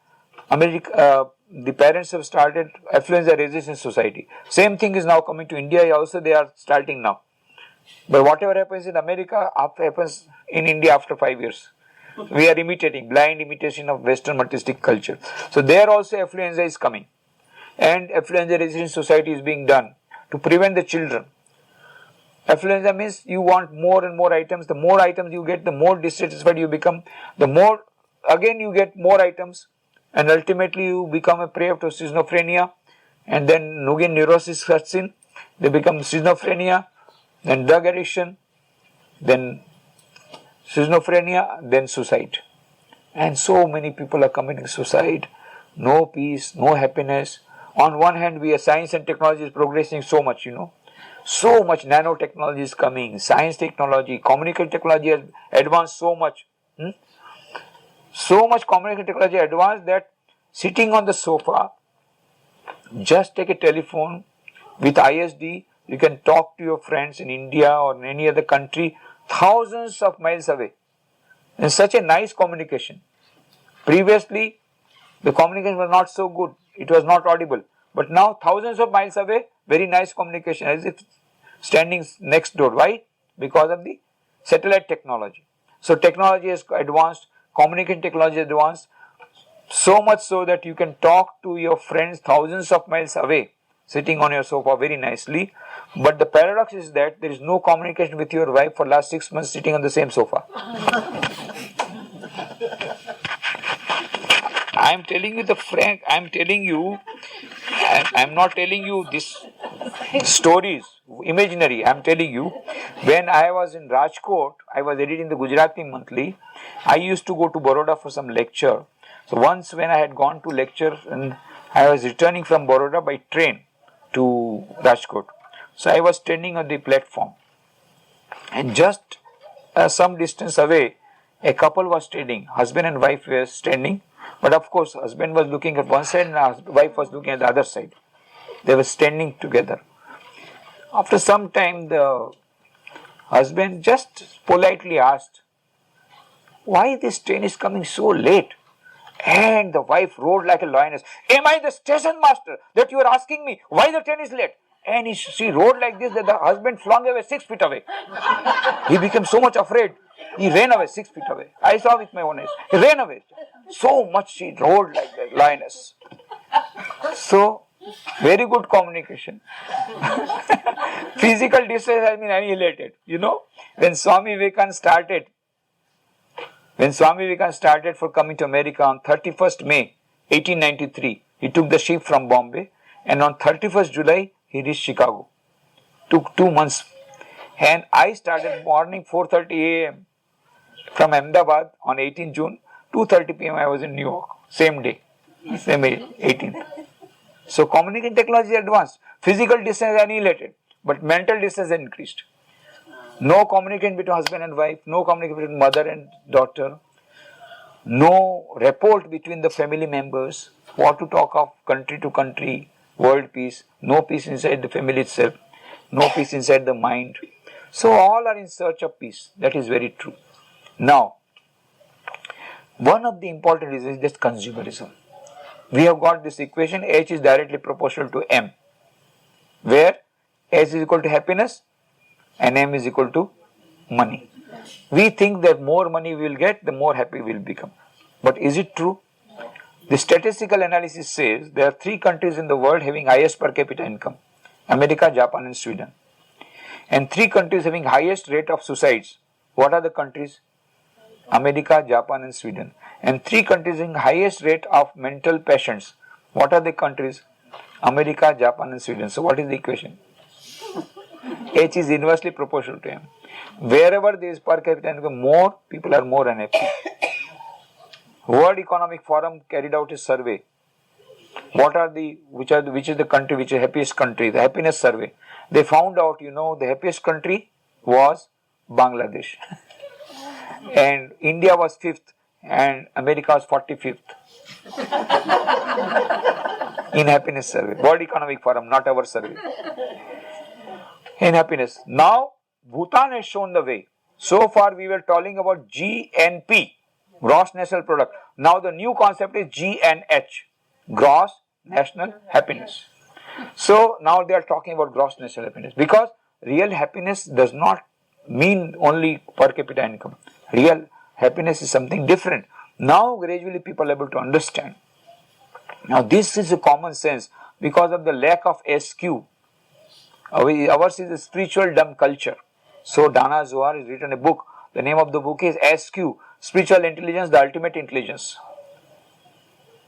Speaker 1: the parents have started affluenza resistant society. Same thing is now coming to India also, they are starting now. But whatever happens in America happens in India after 5 years. We are imitating, blind imitation of Western materialistic culture. So there also affluenza is coming. And affluenza resistant society is being done to prevent the children. Affluenza means you want more and more items. The more items you get, the more dissatisfied you become. The more, again you get more items. And ultimately you become a prey to schizophrenia. And then again neurosis sets in. They become schizophrenia. Then drug addiction, then schizophrenia, then suicide. And so many people are committing suicide. No peace, no happiness. On one hand, science and technology is progressing so much, So much nanotechnology is coming. Science technology, communication technology has advanced so much. So much communication technology advanced that sitting on the sofa, just take a telephone with ISD, you can talk to your friends in India or in any other country thousands of miles away. In such a nice communication. Previously, The communication was not so good. It was not audible. But now thousands of miles away, very nice communication as if standing next door. Why? Because of the satellite technology. So technology has advanced, communication technology has advanced, so much so that you can talk to your friends thousands of miles away, sitting on your sofa very nicely. But the paradox is that there is no communication with your wife for last 6 months sitting on the same sofa. I am telling you I'm not telling you this stories, imaginary. I am telling you, when I was in Rajkot, I was editing the Gujarati monthly. I used to go to Baroda for some lecture. So once when I had gone to lecture and I was returning from Baroda by train to Rajkot. So I was standing on the platform and just some distance away, a couple was standing, husband and wife were standing, but of course husband was looking at one side and wife was looking at the other side. They were standing together. After some time, the husband just politely asked, "Why this train is coming so late?" And the wife roared like a lioness, "Am I the station master that you are asking me why the train is late?" And she roared like this that the husband flung away 6 feet away. He became so much afraid. He ran away 6 feet away. I saw with my own eyes. He ran away. So much she roared like a lioness. So, very good communication. Physical distance has been annihilated. You know, when Swami Vivekananda started for coming to America on 31st May 1893, he took the ship from Bombay, and on 31st July, he reached Chicago. Took 2 months. And I started morning 4:30 a.m. from Ahmedabad on 18 June, 2:30 p.m. I was in New York, same day, same 18th. So communication technology advanced, physical distance annihilated, but mental distance increased. No communication between husband and wife, no communication between mother and daughter, no rapport between the family members, what to talk of country to country, world peace, no peace inside the family itself, no peace inside the mind. So all are in search of peace. That is very true. Now, one of the important reasons is this consumerism. We have got this equation, H is directly proportional to M, where H is equal to happiness and M is equal to money. We think that more money we will get, the more happy we will become. But is it true? The statistical analysis says there are 3 countries in the world having highest per capita income: America, Japan and Sweden. And 3 countries having highest rate of suicides. What are the countries? America, Japan and Sweden. And 3 countries having highest rate of mental patients. What are the countries? America, Japan and Sweden. So what is the equation? H is inversely proportional to M. Wherever there is per capita income more, people are more unhappy. World Economic Forum carried out a survey. Which is the country which is the happiest country? The happiness survey. They found out, the happiest country was Bangladesh. And India was 5th and America was 45th in happiness survey. World Economic Forum, not our survey. In happiness. Now, Bhutan has shown the way. So far we were talking about GNP, Gross National Product. Now the new concept is GNH, Gross National Happiness. So now they are talking about Gross National Happiness, because real happiness does not mean only per capita income. Real happiness is something different. Now gradually people are able to understand. Now this is a common sense because of the lack of SQ. Ours is a spiritual dumb culture. So Dana Zohar has written a book. The name of the book is SQ, Spiritual Intelligence, the Ultimate Intelligence.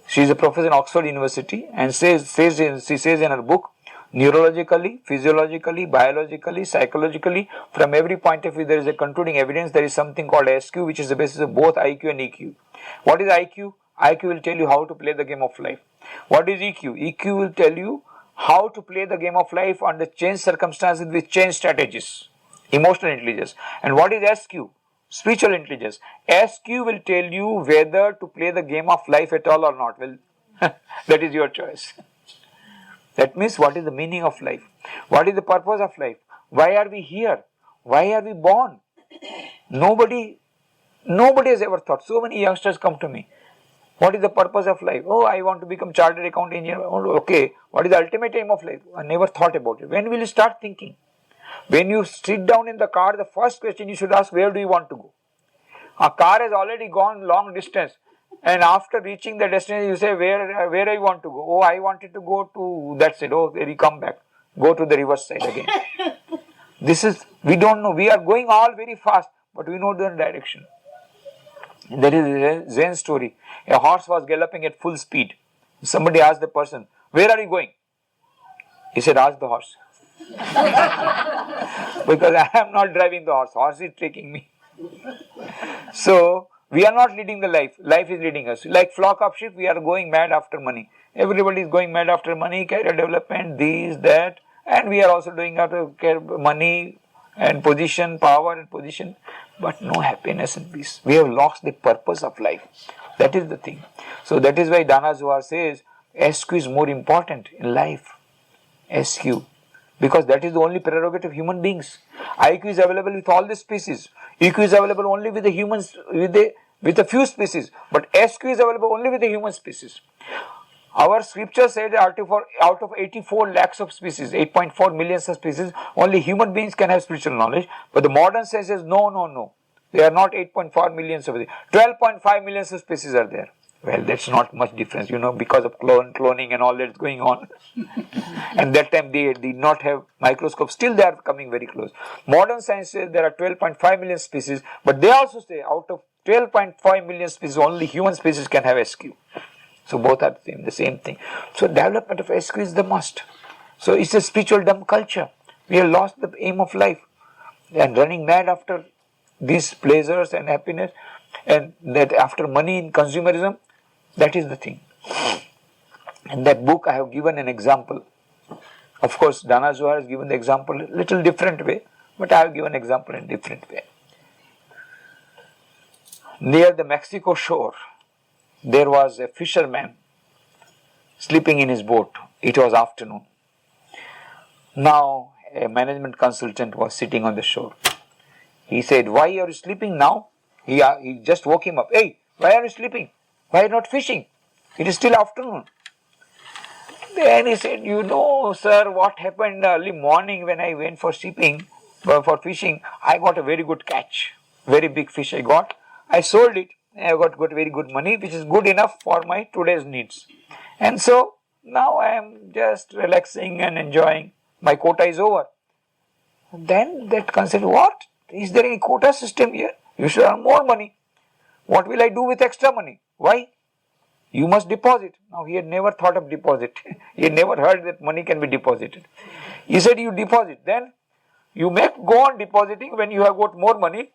Speaker 1: She is a professor in Oxford University and she says in her book, neurologically, physiologically, biologically, psychologically, from every point of view there is a concluding evidence there is something called SQ, which is the basis of both IQ and EQ. What is IQ? IQ will tell you how to play the game of life. What is EQ? EQ will tell you how to play the game of life under changed circumstances with changed strategies. Emotional intelligence. And what is SQ? Spiritual intelligence. SQ will tell you whether to play the game of life at all or not. Well, that is your choice. That means what is the meaning of life? What is the purpose of life? Why are we here? Why are we born? Nobody has ever thought. So many youngsters come to me. What is the purpose of life? Oh, I want to become chartered accountant engineer. Oh, okay. What is the ultimate aim of life? I never thought about it. When will you start thinking? When you sit down in the car, the first question you should ask, where do you want to go? A car has already gone long distance, and after reaching the destination, you say, where I want to go? Oh, I wanted to go to, that's it. Oh, there you come back. Go to the reverse side again. We don't know. We are going all very fast, but we know the direction. That is a Zen story. A horse was galloping at full speed. Somebody asked the person, where are you going? He said, ask the horse. Because I am not driving the horse. Horse is taking me. So, we are not leading the life. Life is leading us. Like flock of sheep, we are going mad after money. Everybody is going mad after money, career development, this, that. And we are also doing out of money and position, power and position. But no happiness and peace. We have lost the purpose of life. That is the thing. So that is why Dana Zohar says, SQ is more important in life. SQ. Because that is the only prerogative of human beings. IQ is available with all the species. EQ is available only with the humans, with a few species. But SQ is available only with the human species. Our scripture said out of 84 lakhs of species, 8.4 million species, only human beings can have spiritual knowledge. But the modern science says, no. They are not 8.4 million of it. 12.5 million species are there. Well, that's not much difference, because of cloning and all that's going on. And that time they did not have microscopes. Still they are coming very close. Modern science says there are 12.5 million species, but they also say out of 12.5 million species, only human species can have SQ. So both are the same thing. So development of SQ is the must. So it's a spiritual dumb culture. We have lost the aim of life and running mad after these pleasures and happiness, and that after money in consumerism. That is the thing. In that book I have given an example. Of course, Dana Zohar has given the example a little different way, but I have given example in different way. Near the Mexico shore, there was a fisherman sleeping in his boat. It was afternoon. Now, a management consultant was sitting on the shore. He said, why are you sleeping now? He just woke him up. Hey, why are you sleeping? Why are you not fishing? It is still afternoon. Then he said, sir, what happened early morning when I went for fishing, I got a very good catch. Very big fish I got. I sold it. I got very good money, which is good enough for my today's needs. And so, now I am just relaxing and enjoying. My quota is over. Then that considered, what? Is there any quota system here? You should earn more money. What will I do with extra money? Why? You must deposit. Now he had never thought of deposit. He had never heard that money can be deposited. He said you deposit. Then you go on depositing. When you have got more money,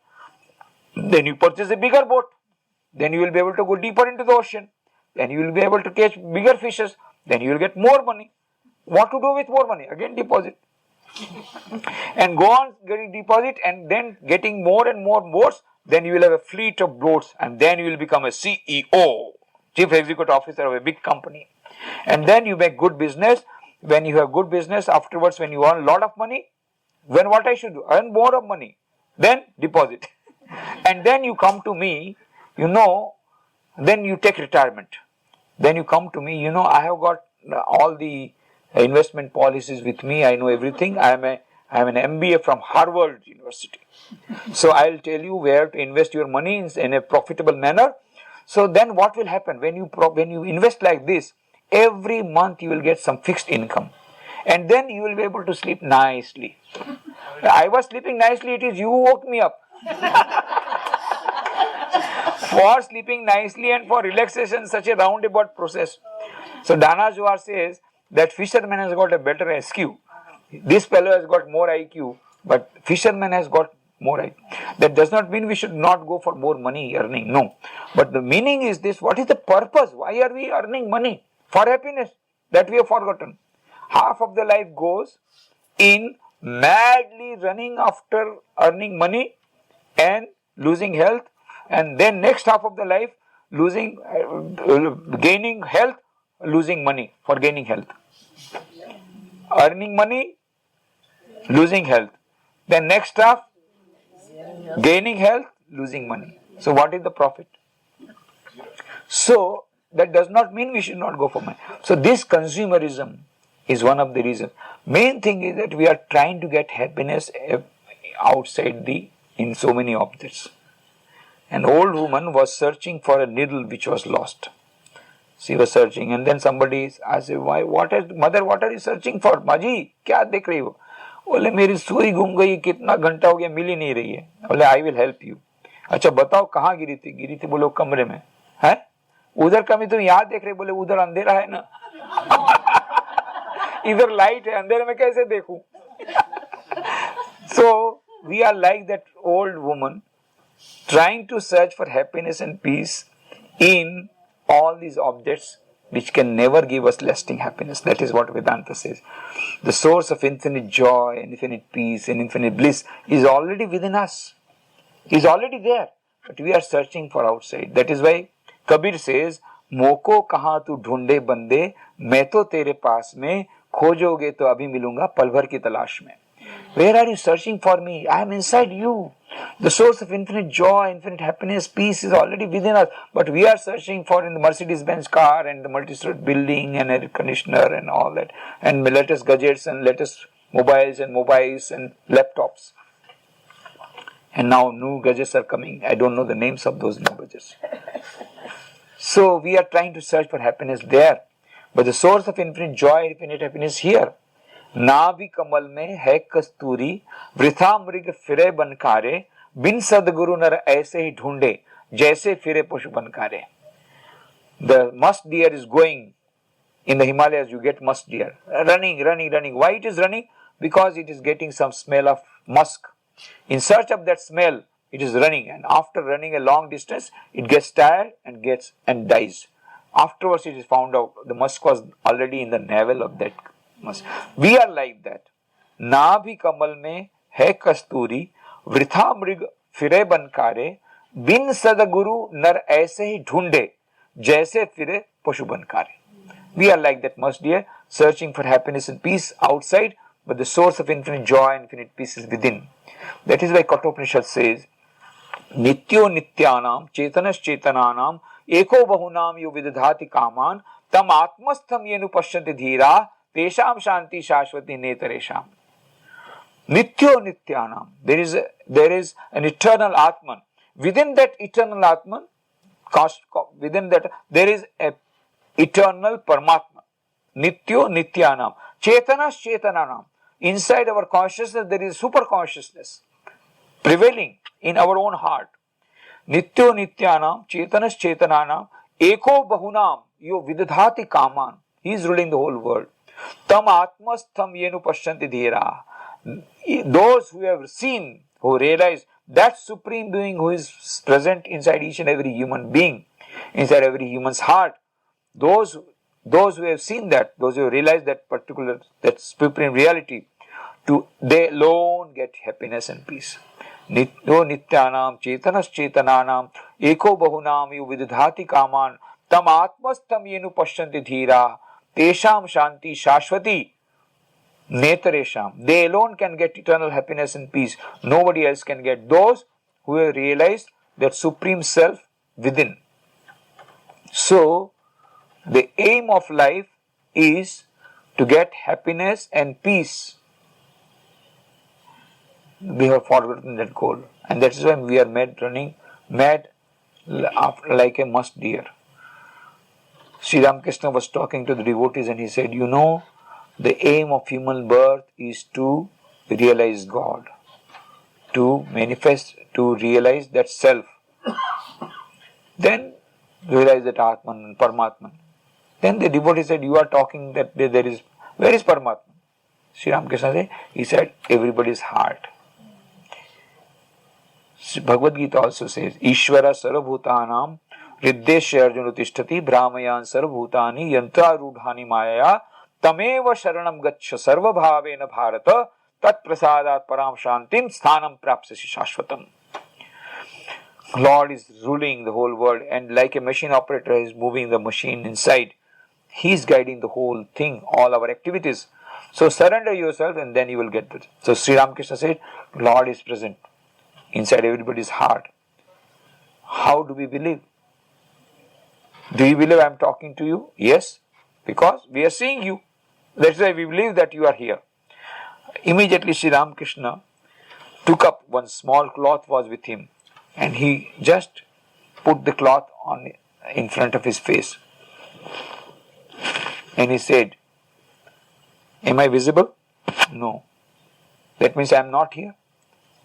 Speaker 1: then you purchase a bigger boat. Then you will be able to go deeper into the ocean. Then you will be able to catch bigger fishes. Then you will get more money. What to do with more money? Again deposit. And go on getting deposit and then getting more and more boats. Then you will have a fleet of boats, and then you will become a CEO, Chief Executive Officer of a big company. And then you make good business. When you have good business, afterwards when you earn a lot of money, then what I should do? Earn more of money. Then deposit. And then you come to me, then you take retirement. Then you come to me, I have got all the investment policies with me. I know everything. I am an MBA from Harvard University. So I will tell you where to invest your money in a profitable manner. So then what will happen when you invest like this? Every month you will get some fixed income, and then you will be able to sleep nicely. I was sleeping nicely. It is you who woke me up. For sleeping nicely and for relaxation, such a roundabout process. So Dana Zohar says that fisherman has got a better SQ. This fellow has got more IQ, but fisherman has got more IQ. That does not mean we should not go for more money earning. No. But the meaning is this: what is the purpose? Why are we earning money? For happiness. That we have forgotten. Half of the life goes in madly running after earning money and losing health, and then next half of the life gaining health, losing money for gaining health. Earning money, losing health. Then next half, gaining health, losing money. So what is the profit? So that does not mean we should not go for money. So this consumerism is one of the reasons. Main thing is that we are trying to get happiness outside in so many objects. An old woman was searching for a needle which was lost. She was searching, and then somebody asked, "Why? Mother? What are you searching for? Maji, क्या देख रही हो?" बोले मेरी सुई घूम गई, कितना घंटा हो गया, मिल ही नहीं रही है. बोले I will help you. अच्छा बताओ कहाँ गिरी थी? गिरी थी बोलो कमरे में. है? उधर कमी तुम यहाँ देख रहे, बोले उधर अंधेरा है ना. इधर लाइट है, अंधेरे में कैसे देखूं? So we are like that old woman, trying to search for happiness and peace in all these objects which can never give us lasting happiness. That is what Vedanta says. The source of infinite joy, infinite peace, and infinite bliss is already within us. Is already there. But we are searching for outside. That is why Kabir says, "Moko kaha tu ढूंढे बंदे, मैं तो तेरे पास में, खोजोगे तो अभी मिलूंगा पल भर की तलाश में." Where are you searching for me? I am inside you. The source of infinite joy, infinite happiness, peace is already within us. But we are searching for in the Mercedes-Benz car and the multi-story building and air conditioner and all that. And latest gadgets and latest mobiles and laptops. And now new gadgets are coming. I don't know the names of those new gadgets. So we are trying to search for happiness there. But the source of infinite joy, infinite happiness is here. नाभि कमल में है कस्तूरी, वृथा मृग फिरे बनकारे, बिन सदगुरु नर ऐसे ही ढूंढे, जैसे फिरे पशु बनकारे. The musk deer is going in the Himalayas. You get musk deer running. Why it is running? Because it is getting some smell of musk. In search of that smell, it is running, and after running a long distance, it gets tired and dies. Afterwards, it is found out the musk was already in the navel of that. We are like that. नाभि कमल में है कस्तूरी, वृथा मृग फिरे बनकारे, बिन सदगुरु नर ऐसे ही ढूंढे, जैसे फिरे पशु बनकारे. We are like that musk deer, searching for happiness and peace outside, but the source of infinite joy, infinite peace is within. That is why Kathopanishad says, "Nityo nityanam chetanas chetananam eko bahunam yu vidadhati kaman tam atmastham yenu pasyanti dhira Tesham Shanti Shashvati Netaresham." Nityo Nityanam. There is an eternal Atman. Within that eternal Atman, within that there is a eternal Paramatma. Nityo Nityanam. Chetanas Chetananam. Inside our consciousness there is super consciousness prevailing in our own heart. Nityo Nityanam Chetanas Chetananam Eko Bahunam Yo Vidadhati Kaman. He is ruling the whole world. Tam atmastham yenu pashyanti dhira. Those who have seen, who realize that supreme being who is present inside each and every human being, inside every human's heart, those who have seen that, those who have realized that supreme reality, they alone get happiness and peace. Nityo nityanam chetanas chetananam eko bahunam yu vidadhati kaman tam atmastham yenu pashyanti dhira. Tesham Shanti Shashvati Netaresham. They alone can get eternal happiness and peace. Nobody else can get. Those who have realized that supreme self within. So, the aim of life is to get happiness and peace. We have forgotten that goal. And that is why we are running mad like a musk deer. Sri Ramakrishna was talking to the devotees and he said, the aim of human birth is to realize God, to manifest, to realize that self. Then realize that Atman and Paramatman. Then the devotee said, you are talking that where is Paramatman? Sri Ramakrishna said, he said, everybody's heart. Bhagavad Gita also says, Ishvara sarvabhutanam Riddesha Arjuna Tishtati Brahmayan Sarvabhutani Yantrarudhani Maya Tameva Sharanam Gaccha Sarva Bhavena Bharata Tat Prasadat Param Shantim Sthanam Prapsasi Shashvatam. Lord is ruling the whole world, and like a machine operator is moving the machine inside. He is guiding the whole thing, all our activities. So surrender yourself and then you will get it. So Sri Ramakrishna said, Lord is present inside everybody's heart. How do we believe? Do you believe I am talking to you? Yes, because we are seeing you. That's why we believe that you are here. Immediately Sri Ramakrishna took up one small cloth was with him and he just put the cloth on in front of his face. And he said, am I visible? No. That means I am not here?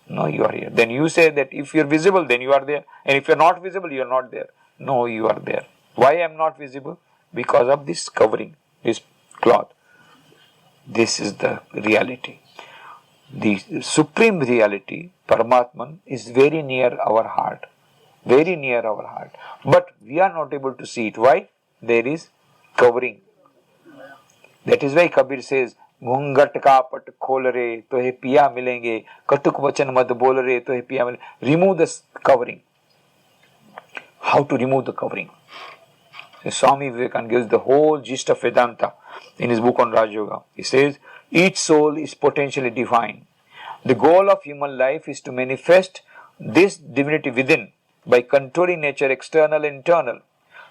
Speaker 1: No, you are here. Then you say that if you are visible, then you are there. And if you are not visible, you are not there. No, you are there. Why I am not visible? Because of this covering, this cloth. This is the reality. The supreme reality, Paramatman, is very near our heart. Very near our heart. But we are not able to see it. Why? There is covering. That is why Kabir says, घूंघट carpet खोल रे तो हे पिया मिलेंगे, कटुक वचन मत बोल रे तो हे पिया मिलेंगे. Remove the covering. How to remove the covering? So Swami Vivekananda gives the whole gist of Vedanta in his book on Raj Yoga. He says, each soul is potentially divine. The goal of human life is to manifest this divinity within by controlling nature external and internal.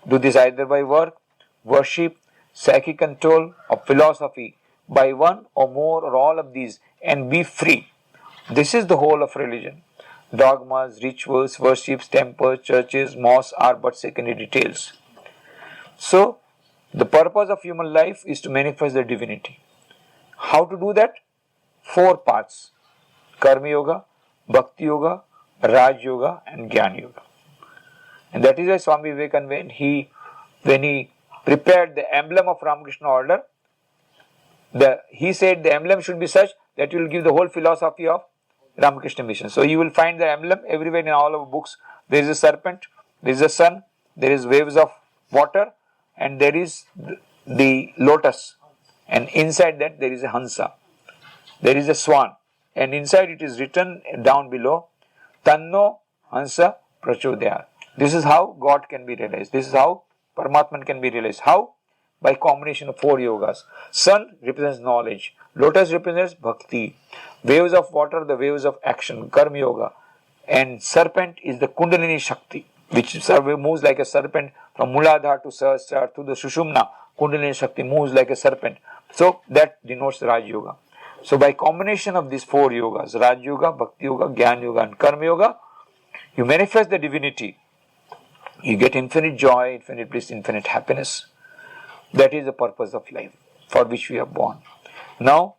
Speaker 1: Do this either by work, worship, psychic control or philosophy, by one or more or all of these, and be free. This is the whole of religion. Dogmas, rituals, worships, temples, churches, mosques are but secondary details. So, the purpose of human life is to manifest the divinity. How to do that? 4 paths: Karma Yoga, Bhakti Yoga, Raj Yoga and Jnana Yoga. And that is why Swami Vivekananda, when he prepared the emblem of Ramakrishna order, he said the emblem should be such that you will give the whole philosophy of Ramakrishna mission. So you will find the emblem everywhere in all our books. There is a serpent, there is a sun, there is waves of water, and there is the lotus. And inside that there is a Hansa, there is a swan, and inside it is written down below, Tanno Hansa Prachodayat. This is how God can be realized. This is how Paramatman can be realized. How? By combination of 4 yogas. Sun represents knowledge, lotus represents bhakti, waves of water, the waves of action, karma yoga, and serpent is the kundalini shakti, which moves like a serpent from Muladhara to Sahasrara to the Sushumna. Kundalini shakti moves like a serpent. So that denotes Raj Yoga. So by combination of these 4 yogas, Raj Yoga, Bhakti Yoga, Jnana Yoga and Karma Yoga, you manifest the divinity. You get infinite joy, infinite bliss, infinite happiness. That is the purpose of life for which we are born. Now,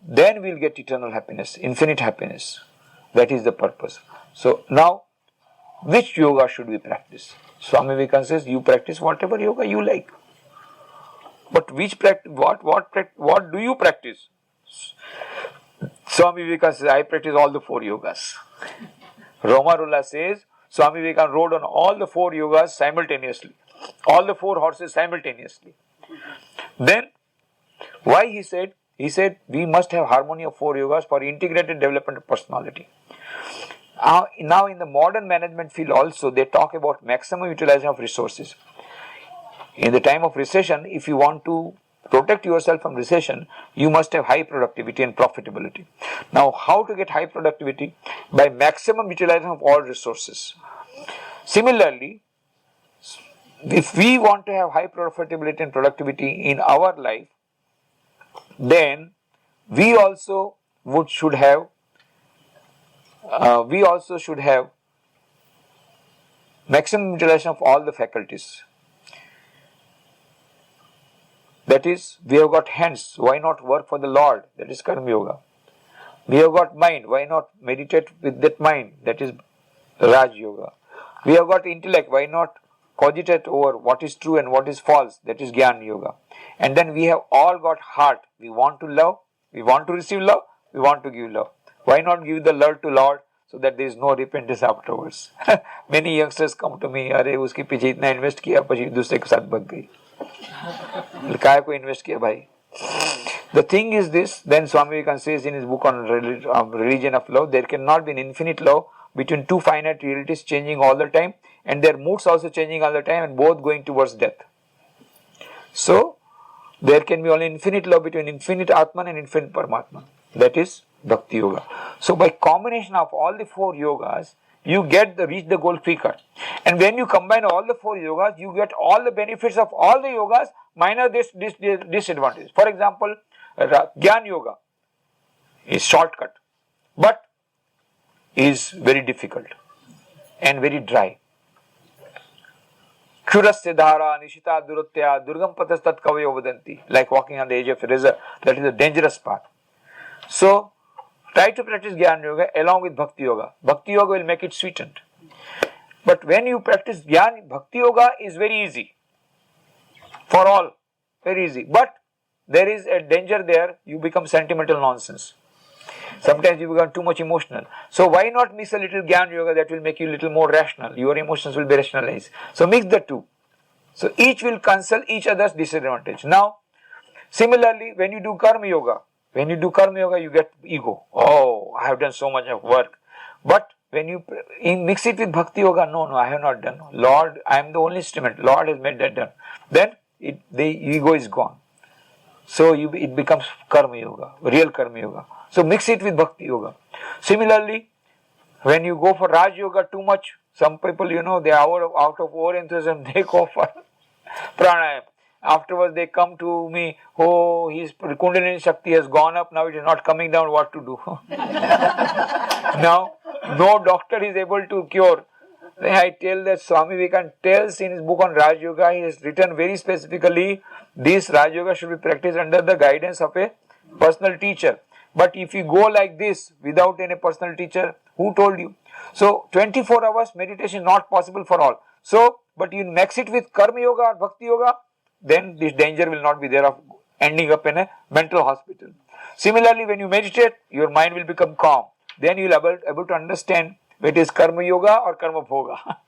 Speaker 1: then we will get eternal happiness, infinite happiness. That is the purpose. So now, which yoga should we practice? Swami Vivekananda says, you practice whatever yoga you like. But which practice? What do you practice? Swami Vivekananda says, I practice all the 4 yogas. Romarulla says, Swami Vivekananda rode on all the 4 yogas simultaneously. All the 4 horses simultaneously. Then, why he said? He said, we must have harmony of 4 yogas for integrated development of personality. Now in the modern management field also, they talk about maximum utilization of resources. In the time of recession, if you want to protect yourself from recession, you must have high productivity and profitability. Now, how to get high productivity? By maximum utilization of all resources. Similarly, if we want to have high profitability and productivity in our life, then we also should have maximum utilization of all the faculties. That is, we have got hands, why not work for the Lord? That is Karma Yoga. We have got mind, why not meditate with that mind? That is Raj Yoga. We have got intellect, why not cogitate over what is true and what is false? That is Jnana Yoga. And then we have all got heart. We want to love, we want to receive love, we want to give love. Why not give the love to Lord so that there is no repentance afterwards? Many youngsters come to me, अरे उसके पीछे इतना invest किया पछि दूसरे के साथ भाग गई. काय को इन्वेस्ट किया भाई? The thing is this, then Swami Vivekananda says in his book on religion of love, there cannot be an infinite love between 2 finite realities changing all the time and their moods also changing all the time and both going towards death. So, there can be only infinite love between infinite Atman and infinite Paramatman. That is Bhakti Yoga. So, by combination of all the 4 yogas, you reach the goal quicker. And when you combine all the 4 yogas, you get all the benefits of all the yogas minus this disadvantage. For example, Gyan Yoga is shortcut, but is very difficult and very dry. Kurasya dhara nishita durutya durgam patastat kavayo vadanti, like walking on the edge of a river. That is a dangerous path. So try to practice Gyan Yoga along with Bhakti Yoga. Bhakti Yoga will make it sweetened. But when you practice Gyan, Bhakti Yoga is very easy for all, very easy. But there is a danger there, you become sentimental nonsense. Sometimes you become too much emotional. So why not mix a little Gyan Yoga that will make you a little more rational? Your emotions will be rationalized. So mix the two. So each will cancel each other's disadvantage. Now, similarly, when you do Karma Yoga, you get ego. Oh, I have done so much of work. But when you mix it with Bhakti Yoga, no, I have not done. Lord, I am the only instrument. Lord has made that done. Then the ego is gone. So it becomes Karma Yoga, real Karma Yoga. So mix it with Bhakti Yoga. Similarly, when you go for Raj Yoga too much, some people, they are out of over enthusiasm, they go for pranayam. Afterwards, they come to me, oh, his Kundalini Shakti has gone up, now it is not coming down, what to do? Now, no doctor is able to cure. I tell that Swami Vivekananda tells in his book on Raj Yoga, he has written very specifically, this Raj Yoga should be practiced under the guidance of a personal teacher. But if you go like this without any personal teacher, who told you? So 24 hours meditation is not possible for all. So, but you mix it with Karma Yoga or Bhakti Yoga, then this danger will not be there of ending up in a mental hospital. Similarly, when you meditate, your mind will become calm. Then you will be able to understand whether it is Karma Yoga or Karma Bhoga.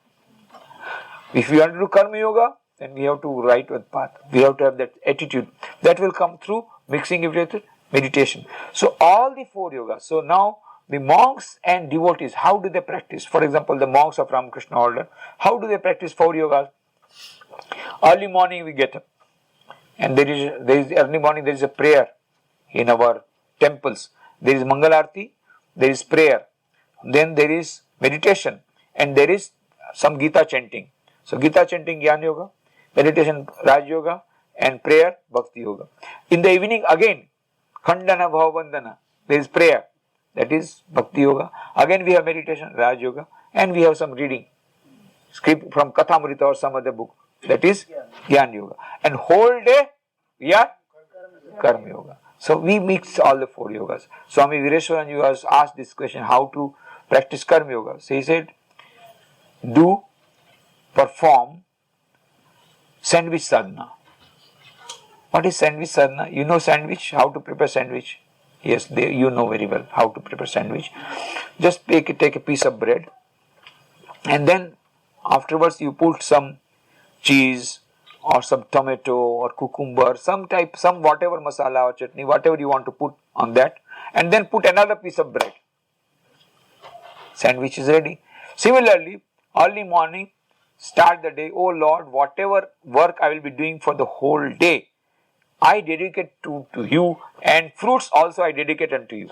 Speaker 1: If you want to do Karma Yoga, then we have to write with path. We have to have that attitude. That will come through mixing it with meditation. So all the 4 yogas. So now the monks and devotees, how do they practice? For example, the monks of Ramakrishna order, how do they practice 4 yogas? Early morning we get up, and there is early morning there is a prayer in our temples. There is Mangalarti, there is prayer, then there is meditation, and there is some Gita chanting. So Gita chanting Gyan Yoga, meditation Raj Yoga, and prayer Bhakti Yoga. In the evening again, Khandana Bhavabandhana, there is prayer, that is Bhakti Yoga. Again we have meditation Raj Yoga, and we have some reading, script from Kathamrita or some other book, that is Gyan Yoga. And whole day we are Karma Yoga. So we mix all the 4 yogas. Swami Vireshwarananda was asked this question, how to practice Karma Yoga. So he said, perform sandwich sadhana. What is sandwich sadhana? You know sandwich, how to prepare sandwich? Yes, you know very well how to prepare sandwich. Just take a piece of bread, and then afterwards you put some cheese or some tomato or cucumber, some whatever masala or chutney, whatever you want to put on that, and then put another piece of bread. Sandwich is ready. Similarly, early morning, start the day, oh Lord, whatever work I will be doing for the whole day, I dedicate to you, and fruits also I dedicate unto you.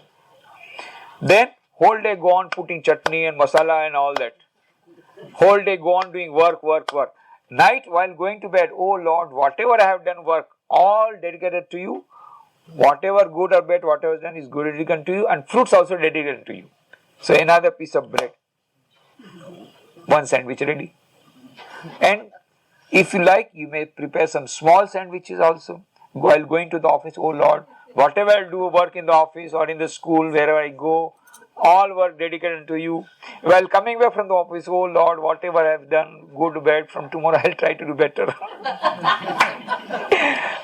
Speaker 1: Then whole day go on putting chutney and masala and all that. Whole day go on doing work. Night while going to bed, oh Lord, whatever I have done work, all dedicated to you. Whatever good or bad, whatever is done is good dedicated to you, and fruits also dedicated to you. So another piece of bread, one sandwich ready. And if you like, you may prepare some small sandwiches also. While going to the office, oh Lord, whatever I do work in the office or in the school, wherever I go, all work dedicated to you. While coming back from the office, oh Lord, whatever I have done, good, bad, from tomorrow I'll try to do better.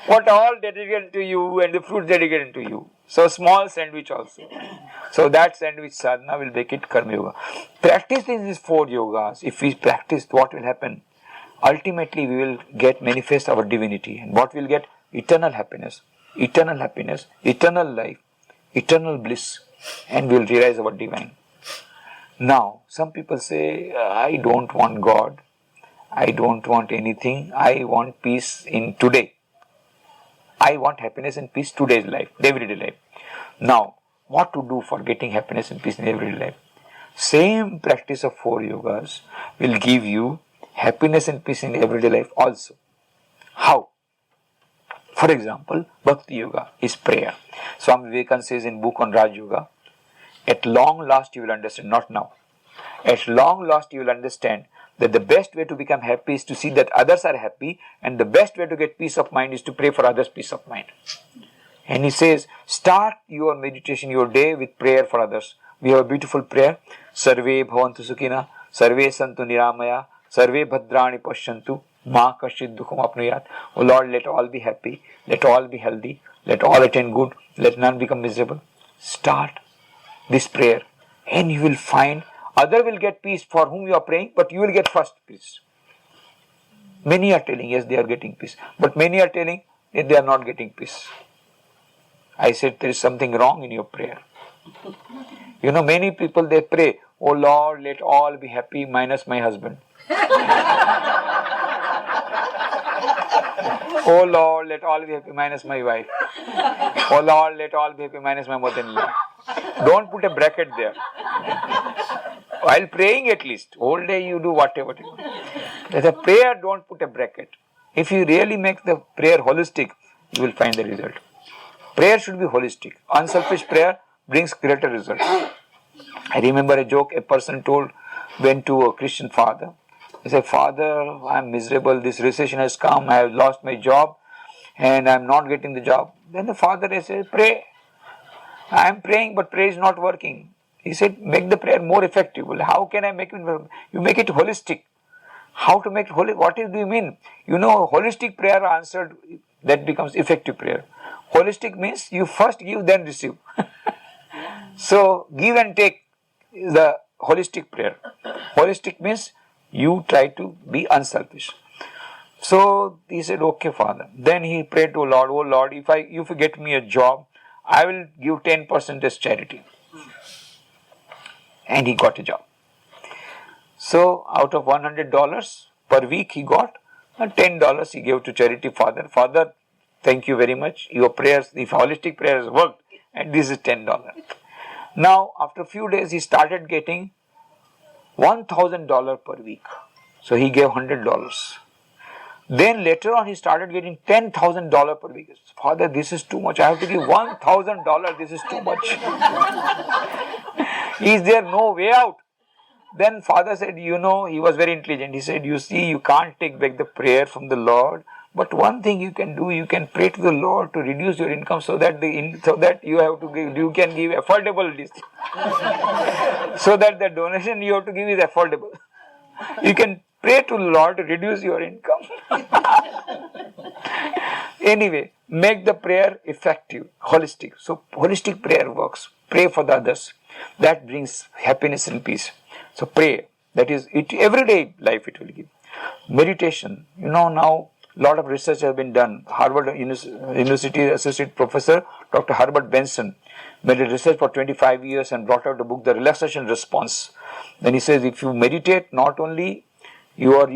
Speaker 1: What all dedicated to you, and the fruit dedicated to you. So small sandwich also. So that sandwich sadhana will make it Karma Yoga. Practice these 4 yogas. If we practice, what will happen? Ultimately we will get manifest our divinity. And what we'll get? Eternal happiness, eternal life, eternal bliss, and we will realize our divine. Now, some people say, I don't want God, I don't want anything, I want peace in today. I want happiness and peace today's life, everyday life. Now, what to do for getting happiness and peace in everyday life? Same practice of 4 yogas will give you happiness and peace in everyday life also. How? For example, Bhakti Yoga is prayer. Swami Vivekananda says in book on Raj Yoga, at long last you will understand, not now. At long last you will understand that the best way to become happy is to see that others are happy, and the best way to get peace of mind is to pray for others' peace of mind. And he says, start your meditation, your day with prayer for others. We have a beautiful prayer. Sarve bhavantu sukhina, sarve santu niramaya, sarve bhadrani pashyantu, ma kashid dukham apnuyat. Oh Lord, let all be happy, let all be healthy, let all attain good, let none become miserable. Start this prayer and you will find other will get peace for whom you are praying, but you will get first peace. Many are telling, yes, they are getting peace, but many are telling that they are not getting peace. I said, there is something wrong in your prayer. You know, many people, they pray, oh Lord, let all be happy minus my husband. Oh Lord, let all be happy minus my wife. Oh Lord, let all be happy minus my mother-in-law. Don't put a bracket there. While praying at least, whole day you do whatever you do. As a prayer, don't put a bracket. If you really make the prayer holistic, you will find the result. Prayer should be holistic. Unselfish prayer brings greater result. I remember a joke a person went to a Christian father. He said, Father, I am miserable, this recession has come, I have lost my job and I am not getting the job. Then the father said, pray. I am praying but prayer is not working. He said, make the prayer more effective. Well, how can I make it? You make it holistic. How to make it holistic? What do you mean? You know, holistic prayer answered, that becomes effective prayer. Holistic means you first give, then receive. So, give and take is the holistic prayer. Holistic means you try to be unselfish. So, he said, okay, Father. Then he prayed to Lord, oh Lord, if you get me a job, I will give 10% as charity. And he got a job. So, out of $100 per week he got, $10 he gave to charity. Father, thank you very much. Your prayers, if holistic prayers worked, and this is $10. Now, after a few days, he started getting $1,000 per week. So, he gave $100. Then later on, he started getting $10,000 per week. Father, this is too much. I have to give $1,000. This is too much. Is there no way out? Then father said, you know, he was very intelligent. He said, you see, you can't take back the prayer from the Lord. But one thing you can do, you can pray to the Lord to reduce your income so that you can give affordable this. So that the donation you have to give is affordable. You can pray to the Lord to reduce your income. Anyway, make the prayer effective, holistic. So holistic prayer works. Pray for the others. That brings happiness and peace. So pray. That is it. Everyday life it will give. Meditation. You know, now a lot of research has been done. Harvard University Associate Professor Dr. Herbert Benson made a research for 25 years and brought out a book, The Relaxation Response. Then he says, if you meditate, not only your,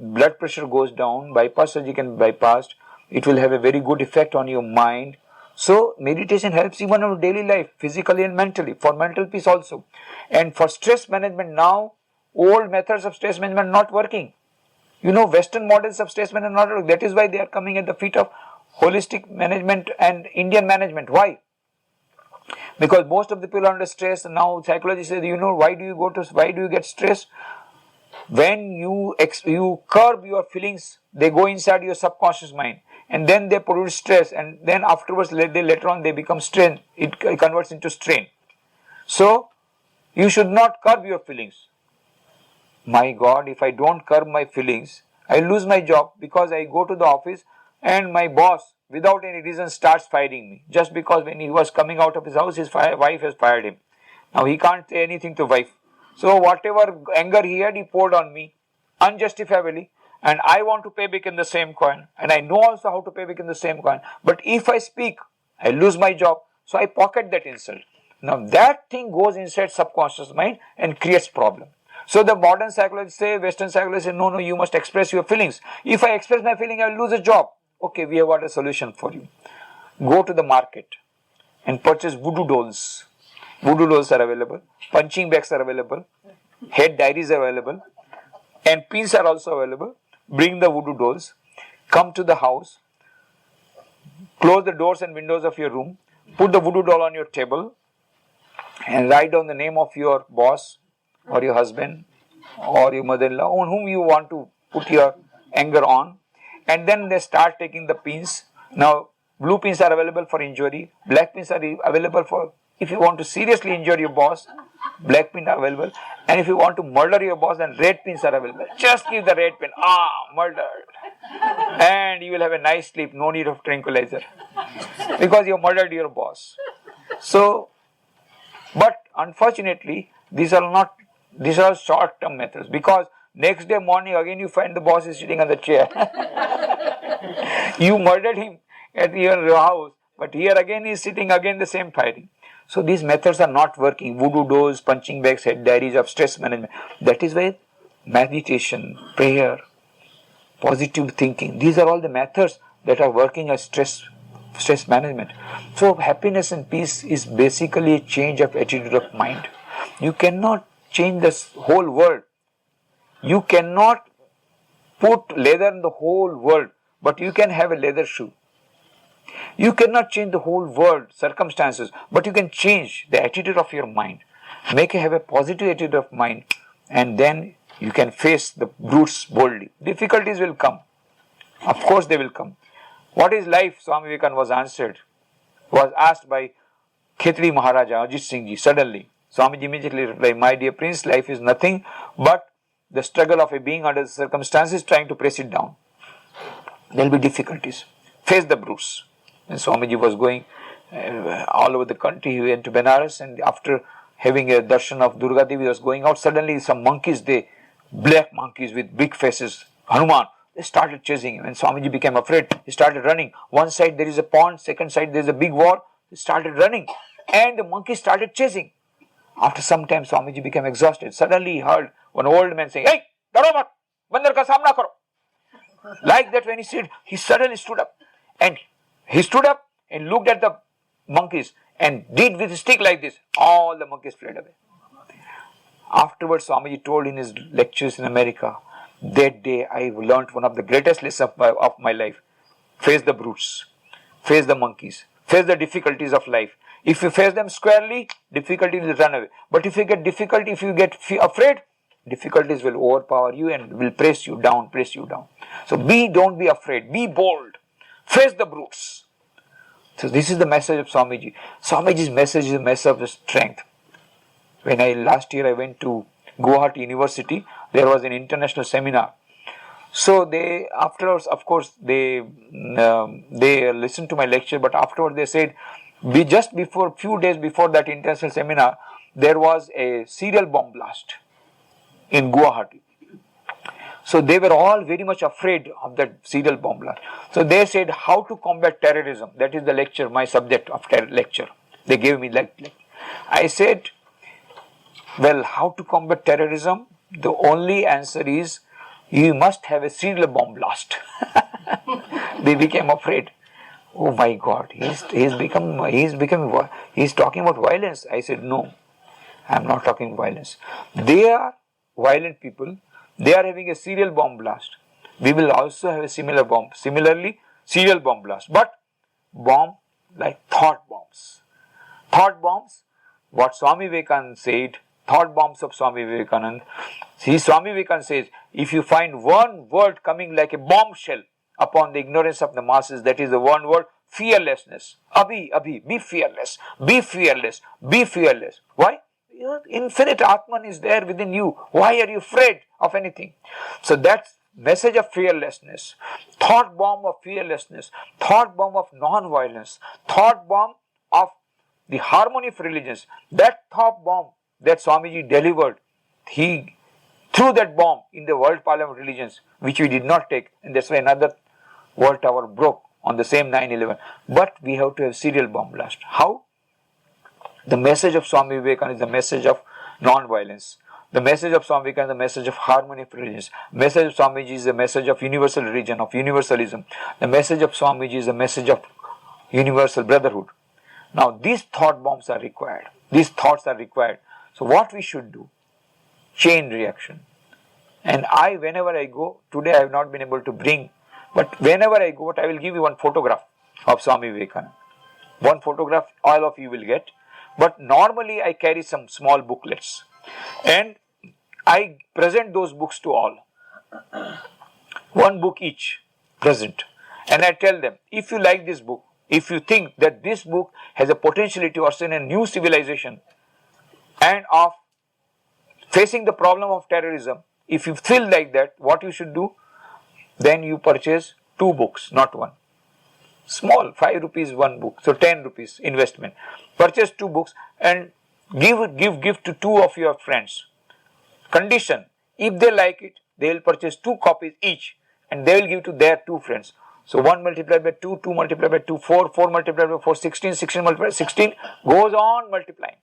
Speaker 1: blood pressure goes down, bypass surgery can be bypassed, it will have a very good effect on your mind. So, meditation helps even in our daily life, physically and mentally, for mental peace also. And for stress management now, old methods of stress management not working. Western models of stress management not working. That is why they are coming at the feet of holistic management and Indian management. Why? Because most of the people are under stress. Now, psychologists say, why do you get stressed? When you curb your feelings, they go inside your subconscious mind. And then they produce stress, and then afterwards, later on, they become strain. It converts into strain. So, you should not curb your feelings. My God, if I don't curb my feelings, I lose my job because I go to the office and my boss, without any reason, starts firing me. Just because when he was coming out of his house, his wife has fired him. Now, he can't say anything to wife. So, whatever anger he had, he poured on me unjustifiably. And I want to pay back in the same coin. And I know also how to pay back in the same coin. But if I speak, I lose my job. So I pocket that insult. Now that thing goes inside subconscious mind and creates problem. So the modern psychologists say, Western psychologists say, no, you must express your feelings. If I express my feeling, I will lose a job. Okay, we have got a solution for you. Go to the market and purchase voodoo dolls. Voodoo dolls are available. Punching bags are available. Head diaries are available. And pins are also available. Bring the voodoo dolls, come to the house, close the doors and windows of your room, put the voodoo doll on your table, and write down the name of your boss or your husband or your mother-in-law on whom you want to put your anger on, and then they start taking the pins. Now, blue pins are available for injury, black pins are available for if you want to seriously injure your boss, black pins are available, and if you want to murder your boss, then red pins are available. Just give the red pin, murdered, and you will have a nice sleep, no need of tranquilizer, because you murdered your boss. So, but unfortunately, these are short-term methods, because next day morning again you find the boss is sitting on the chair. You murdered him at your house, but here again he is sitting again the same fighting. So these methods are not working. Voodoo dolls, punching bags, head diaries of stress management. That is why meditation, prayer, positive thinking, these are all the methods that are working as stress management. So happiness and peace is basically a change of attitude of mind. You cannot change this whole world. You cannot put leather in the whole world, but you can have a leather shoe. You cannot change the whole world, circumstances, but you can change the attitude of your mind. Have a positive attitude of mind, and then you can face the brutes boldly. Difficulties will come. Of course they will come. What is life? Swami Vivekananda was asked by Khetri Maharaja, Ajit Singh Ji, suddenly. Swamiji immediately replied, my dear prince, life is nothing but the struggle of a being under the circumstances trying to press it down. There will be difficulties. Face the brutes. And Swamiji was going all over the country. He went to Benares, and after having a darshan of Durga Devi, he was going out. Suddenly some monkeys, black monkeys with big faces, Hanuman, they started chasing him, and Swamiji became afraid. He started running. One side there is a pond, second side there is a big wall. He started running, and the monkeys started chasing. After some time, Swamiji became exhausted. Suddenly he heard one old man saying, "Hey, daro mat, bandar ka samna karo." Like that, when he said, he suddenly stood up, and looked at the monkeys and did with his stick like this. All the monkeys fled away. Afterwards, Swamiji told in his lectures in America, that day I learnt one of the greatest lessons of my life. Face the brutes, face the monkeys, face the difficulties of life. If you face them squarely, difficulties will run away. But if you get afraid, difficulties will overpower you and will press you down. So don't be afraid, be bold, face the brutes. So this is the message of Swamiji. Swamiji's message is a message of strength. Last year I went to Gujarat University, there was an international seminar. So afterwards, of course, they listened to my lecture, but afterwards they said, few days before that international seminar, there was a serial bomb blast in Guwahati. So they were all very much afraid of that serial bomb blast. So they said, how to combat terrorism. That is the lecture, my subject of lecture. They gave me lecture. I said, well, how to combat terrorism? The only answer is, you must have a serial bomb blast. They became afraid. Oh my God, he's talking about violence. I said, no, I'm not talking violence. They are violent people. They are having a serial bomb blast. We will also have a serial bomb blast. But bomb like thought bombs. Thought bombs, what Swami Vivekananda said, thought bombs of Swami Vivekananda. Swami Vivekananda says, if you find one word coming like a bombshell upon the ignorance of the masses, that is the one word, fearlessness. Abhi, be fearless, be fearless, be fearless. Why? Your infinite Atman is there within you. Why are you afraid of anything? So that's message of fearlessness, thought bomb of fearlessness, thought bomb of non-violence, thought bomb of the harmony of religions. That thought bomb that Swamiji delivered, he threw that bomb in the world parliament of religions, which we did not take, and that's why another world tower broke on the same 9/11. But we have to have serial bomb blast. How? The message of Swami Vivekananda is the message of non-violence. The message of Swami Vivekananda is the message of harmony of religions. The message of Swamiji is the message of universal religion, of universalism. The message of Swamiji is the message of universal brotherhood. Now these thought bombs are required. These thoughts are required. So what we should do? Chain reaction. And whenever I go, today I have not been able to bring, but whenever I go, I will give you one photograph of Swami Vivekananda. One photograph all of you will get. But normally I carry some small booklets and I present those books to all. One book each present. And I tell them, if you like this book, if you think that this book has a potentiality to usher in a new civilization and of facing the problem of terrorism, if you feel like that, what you should do? Then you purchase 2 books, not one. Small, 5 rupees one book, so 10 rupees investment. Purchase 2 books and give to 2 of your friends. Condition, if they like it, they will purchase 2 copies each and they will give to their 2 friends. So 1 multiplied by 2, 2 multiplied by 2, 4, 4 multiplied by 4, 16, 16 multiplied by 16, goes on multiplying.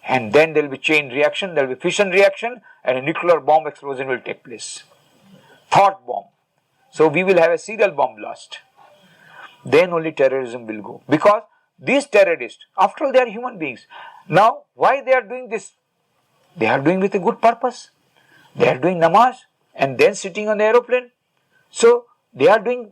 Speaker 1: And then there will be chain reaction, there will be fission reaction, and a nuclear bomb explosion will take place. Thought bomb. So we will have a serial bomb blast. Then only terrorism will go. Because these terrorists, after all, they are human beings. Now, why they are doing this? They are doing with a good purpose. They are doing namaz and then sitting on the aeroplane. So they are doing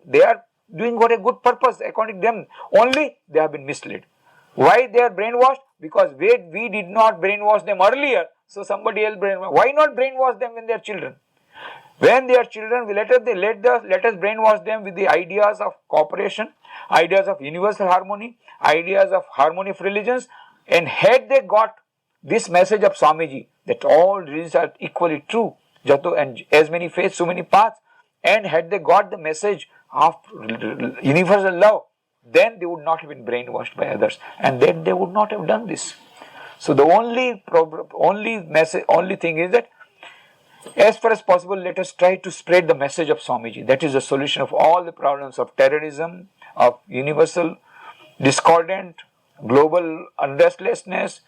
Speaker 1: what a good purpose according to them. Only they have been misled. Why they are brainwashed? Because we did not brainwash them earlier. So somebody else brainwash. Why not brainwash them when they are children? When they are children, let us brainwash them with the ideas of cooperation, ideas of universal harmony, ideas of harmony of religions. And had they got this message of Swamiji, that all religions are equally true, and as many faiths, so many paths, and had they got the message of universal love, then they would not have been brainwashed by others, and then they would not have done this. So the only thing is that, as far as possible, let us try to spread the message of Swamiji. That is the solution of all the problems of terrorism, of universal discordant, global unrestlessness,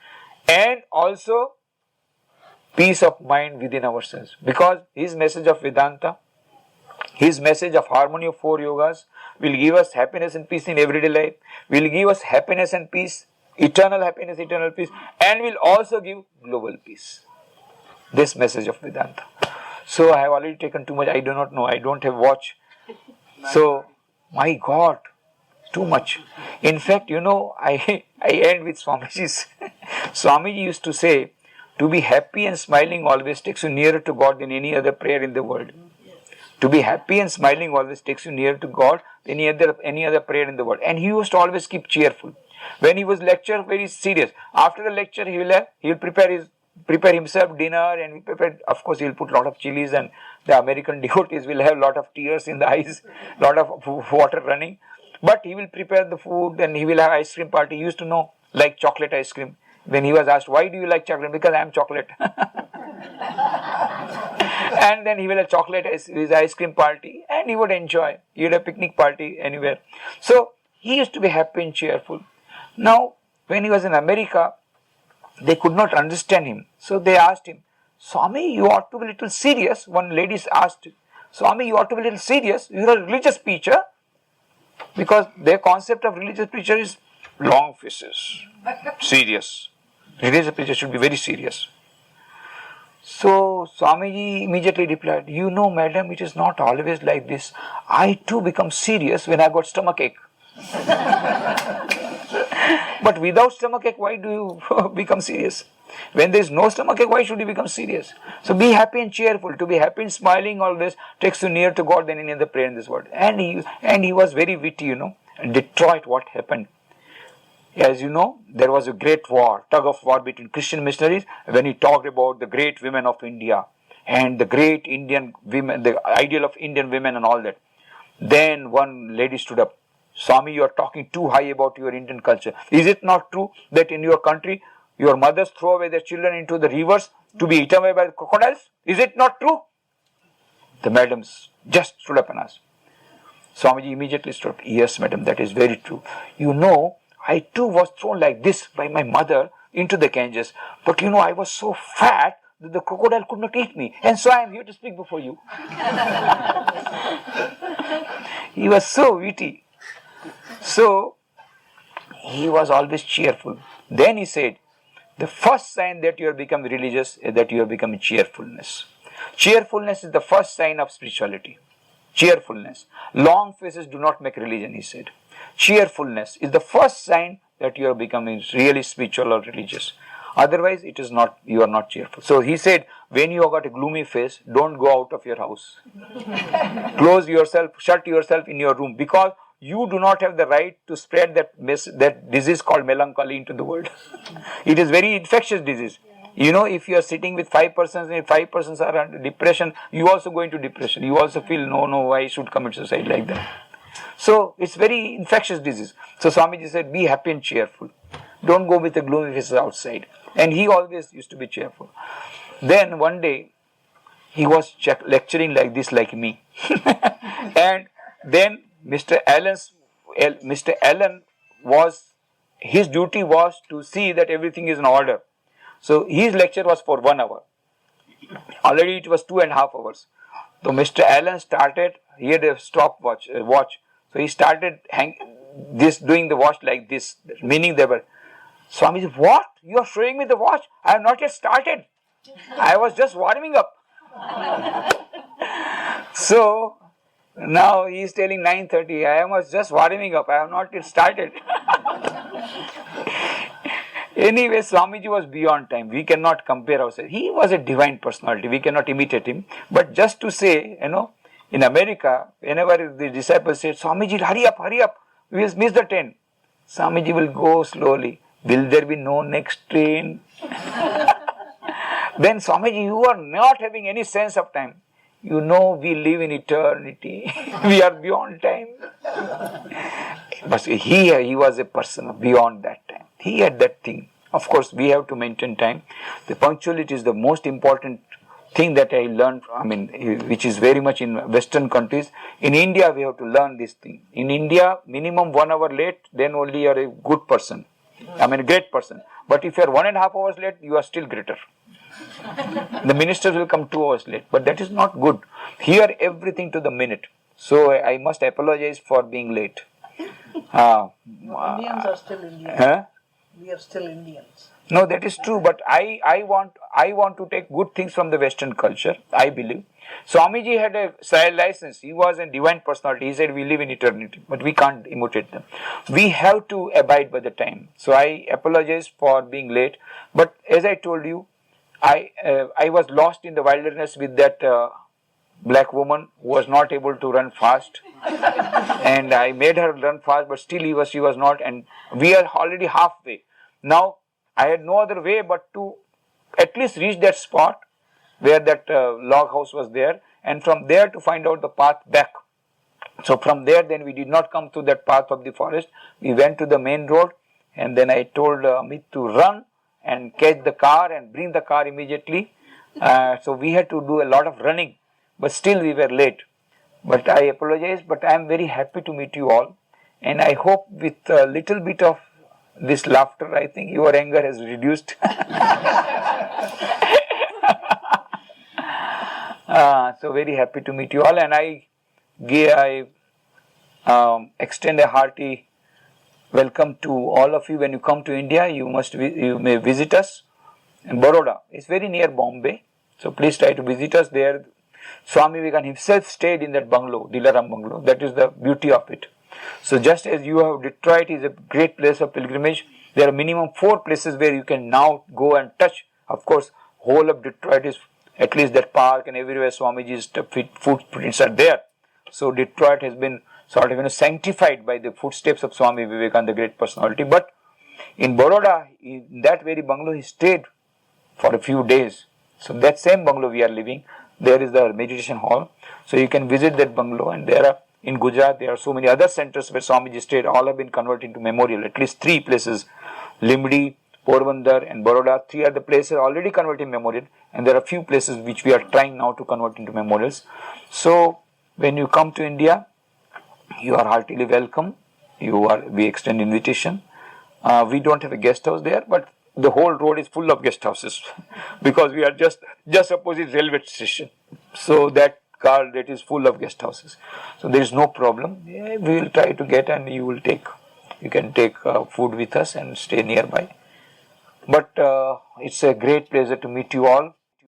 Speaker 1: and also peace of mind within ourselves. Because his message of Vedanta, his message of harmony of 4 yogas will give us happiness and peace in everyday life, will give us happiness and peace, eternal happiness, eternal peace, and will also give global peace. This message of Vedanta. So I have already taken too much. I do not know. I don't have watch. So, my God, too much. In fact, I end with Swamiji's. Swamiji used to say, to be happy and smiling always takes you nearer to God than any other prayer in the world. To be happy and smiling always takes you nearer to God than any other prayer in the world. And he used to always keep cheerful. When he was lecture, very serious. After the lecture, he will prepare himself dinner, and of course he will put a lot of chilies, and the American devotees will have a lot of tears in the eyes, lot of water running. But he will prepare the food and he will have ice cream party. He used to know, like chocolate ice cream. When he was asked, why do you like chocolate? Because I am chocolate. And then he will have chocolate his ice cream party, and he would enjoy. He would have picnic party anywhere. So he used to be happy and cheerful. Now, when he was in America, they could not understand him. So they asked him, Swami, you ought to be a little serious. One lady asked, Swami, you ought to be a little serious. You are a religious preacher. Because their concept of religious preacher is long faces, serious. Religious preacher should be very serious. So Swamiji immediately replied, madam, it is not always like this. I too become serious when I got stomachache. But without stomachache, why do you become serious? When there is no stomachache, why should you become serious? So be happy and cheerful. To be happy and smiling always takes you nearer to God than any other prayer in this world. And he was very witty, In Detroit, what happened? As you know, there was a great war, tug of war between Christian missionaries, when he talked about the great women of India and the great Indian women, the ideal of Indian women and all that. Then one lady stood up. Swami, you are talking too high about your Indian culture. Is it not true that in your country, your mothers throw away their children into the rivers to be eaten away by the crocodiles? Is it not true? The madams just stood up and asked. Swamiji immediately stood up. Yes, madam, that is very true. I too was thrown like this by my mother into the Ganges. But I was so fat that the crocodile could not eat me. And so I am here to speak before you. He was so witty. So, he was always cheerful. Then he said, the first sign that you are becoming religious is that you are becoming cheerfulness. Cheerfulness is the first sign of spirituality. Cheerfulness. Long faces do not make religion, he said. Cheerfulness is the first sign that you are becoming really spiritual or religious. Otherwise, it is not, you are not cheerful. So he said, when you have got a gloomy face, don't go out of your house. Close yourself, shut yourself in your room, because you do not have the right to spread that disease called melancholy into the world. It is very infectious disease. You know, if you are sitting with 5 persons and 5 persons are under depression, you also go into depression. You also feel, no, I should commit suicide, like that. So, it's very infectious disease. So, Swamiji said, be happy and cheerful. Don't go with a gloomy face outside. And he always used to be cheerful. Then, one day, he was lecturing like this, like me. And then, Mr. Allen his duty was to see that everything is in order. So, his lecture was for 1 hour. Already it was 2.5 hours. So, Mr. Allen started, he had a stopwatch, So, he started doing the watch like this, meaning they were, Swamiji, what? You are showing me the watch? I have not yet started. I was just warming up. So, now he is telling 9:30. I was just warming up. I have not yet started. Anyway, Swamiji was beyond time. We cannot compare ourselves. He was a divine personality. We cannot imitate him. But just to say, in America, whenever the disciples said, Swamiji, hurry up, we will miss the train. Swamiji will go slowly. Will there be no next train? Then Swamiji, you are not having any sense of time. You know we live in eternity. We are beyond time. But he was a person beyond that time. He had that thing. Of course, we have to maintain time. The punctuality is the most important thing that I learned, which is very much in Western countries. In India, we have to learn this thing. In India, minimum 1 hour late, then only you are a good person. A great person. But if you are 1.5 hours late, you are still greater. The ministers will come 2 hours late, but that is not good. Here, everything to the minute. So I must apologize for being late.
Speaker 2: Indians are still Indians.
Speaker 1: Huh?
Speaker 2: We are still Indians.
Speaker 1: No, that is true, but I want to take good things from the Western culture, I believe. Swamiji had a license. He was a divine personality. He said we live in eternity, but we can't imitate them. We have to abide by the time. So I apologize for being late. But as I told you, I was lost in the wilderness with that black woman who was not able to run fast. And I made her run fast, but still she was not. And we are already halfway. Now, I had no other way but to at least reach that spot where that log house was there, and from there to find out the path back. So from there, then we did not come to that path of the forest. We went to the main road, and then I told Amit to run and catch the car and bring the car immediately. So we had to do a lot of running, but still we were late. But I apologize, but I am very happy to meet you all, and I hope with a little bit of this laughter, I think your anger has reduced. So very happy to meet you all, and I extend a hearty welcome to all of you. When you come to India, you may visit us in Baroda. It's very near Bombay, so please try to visit us there. Swami Vivekananda himself stayed in that bungalow, Dilaram bungalow. That is the beauty of it. So just as you have, Detroit is a great place of pilgrimage. There are minimum 4 places where you can now go and touch. Of course, whole of Detroit is at least that park, and everywhere Swamiji's footprints are there. So Detroit has been sort of sanctified by the footsteps of Swami Vivekananda, the great personality. But in Baroda, in that very bungalow, he stayed for a few days. So that same bungalow we are living, there is the meditation hall. So you can visit that bungalow, and there are, in Gujarat, there are so many other centers where Swamiji stayed. All have been converted into memorial. At least 3 places, Limdi, Porbandar and Baroda. 3 are the places already converted in memorial, and there are few places which we are trying now to convert into memorials. So when you come to India, you are heartily welcome. We extend invitation. We don't have a guest house there, but the whole road is full of guest houses because we are just opposite railway station. So that is full of guest houses. So there is no problem. We will try to get, and you can take food with us and stay nearby. But it's a great pleasure to meet you all.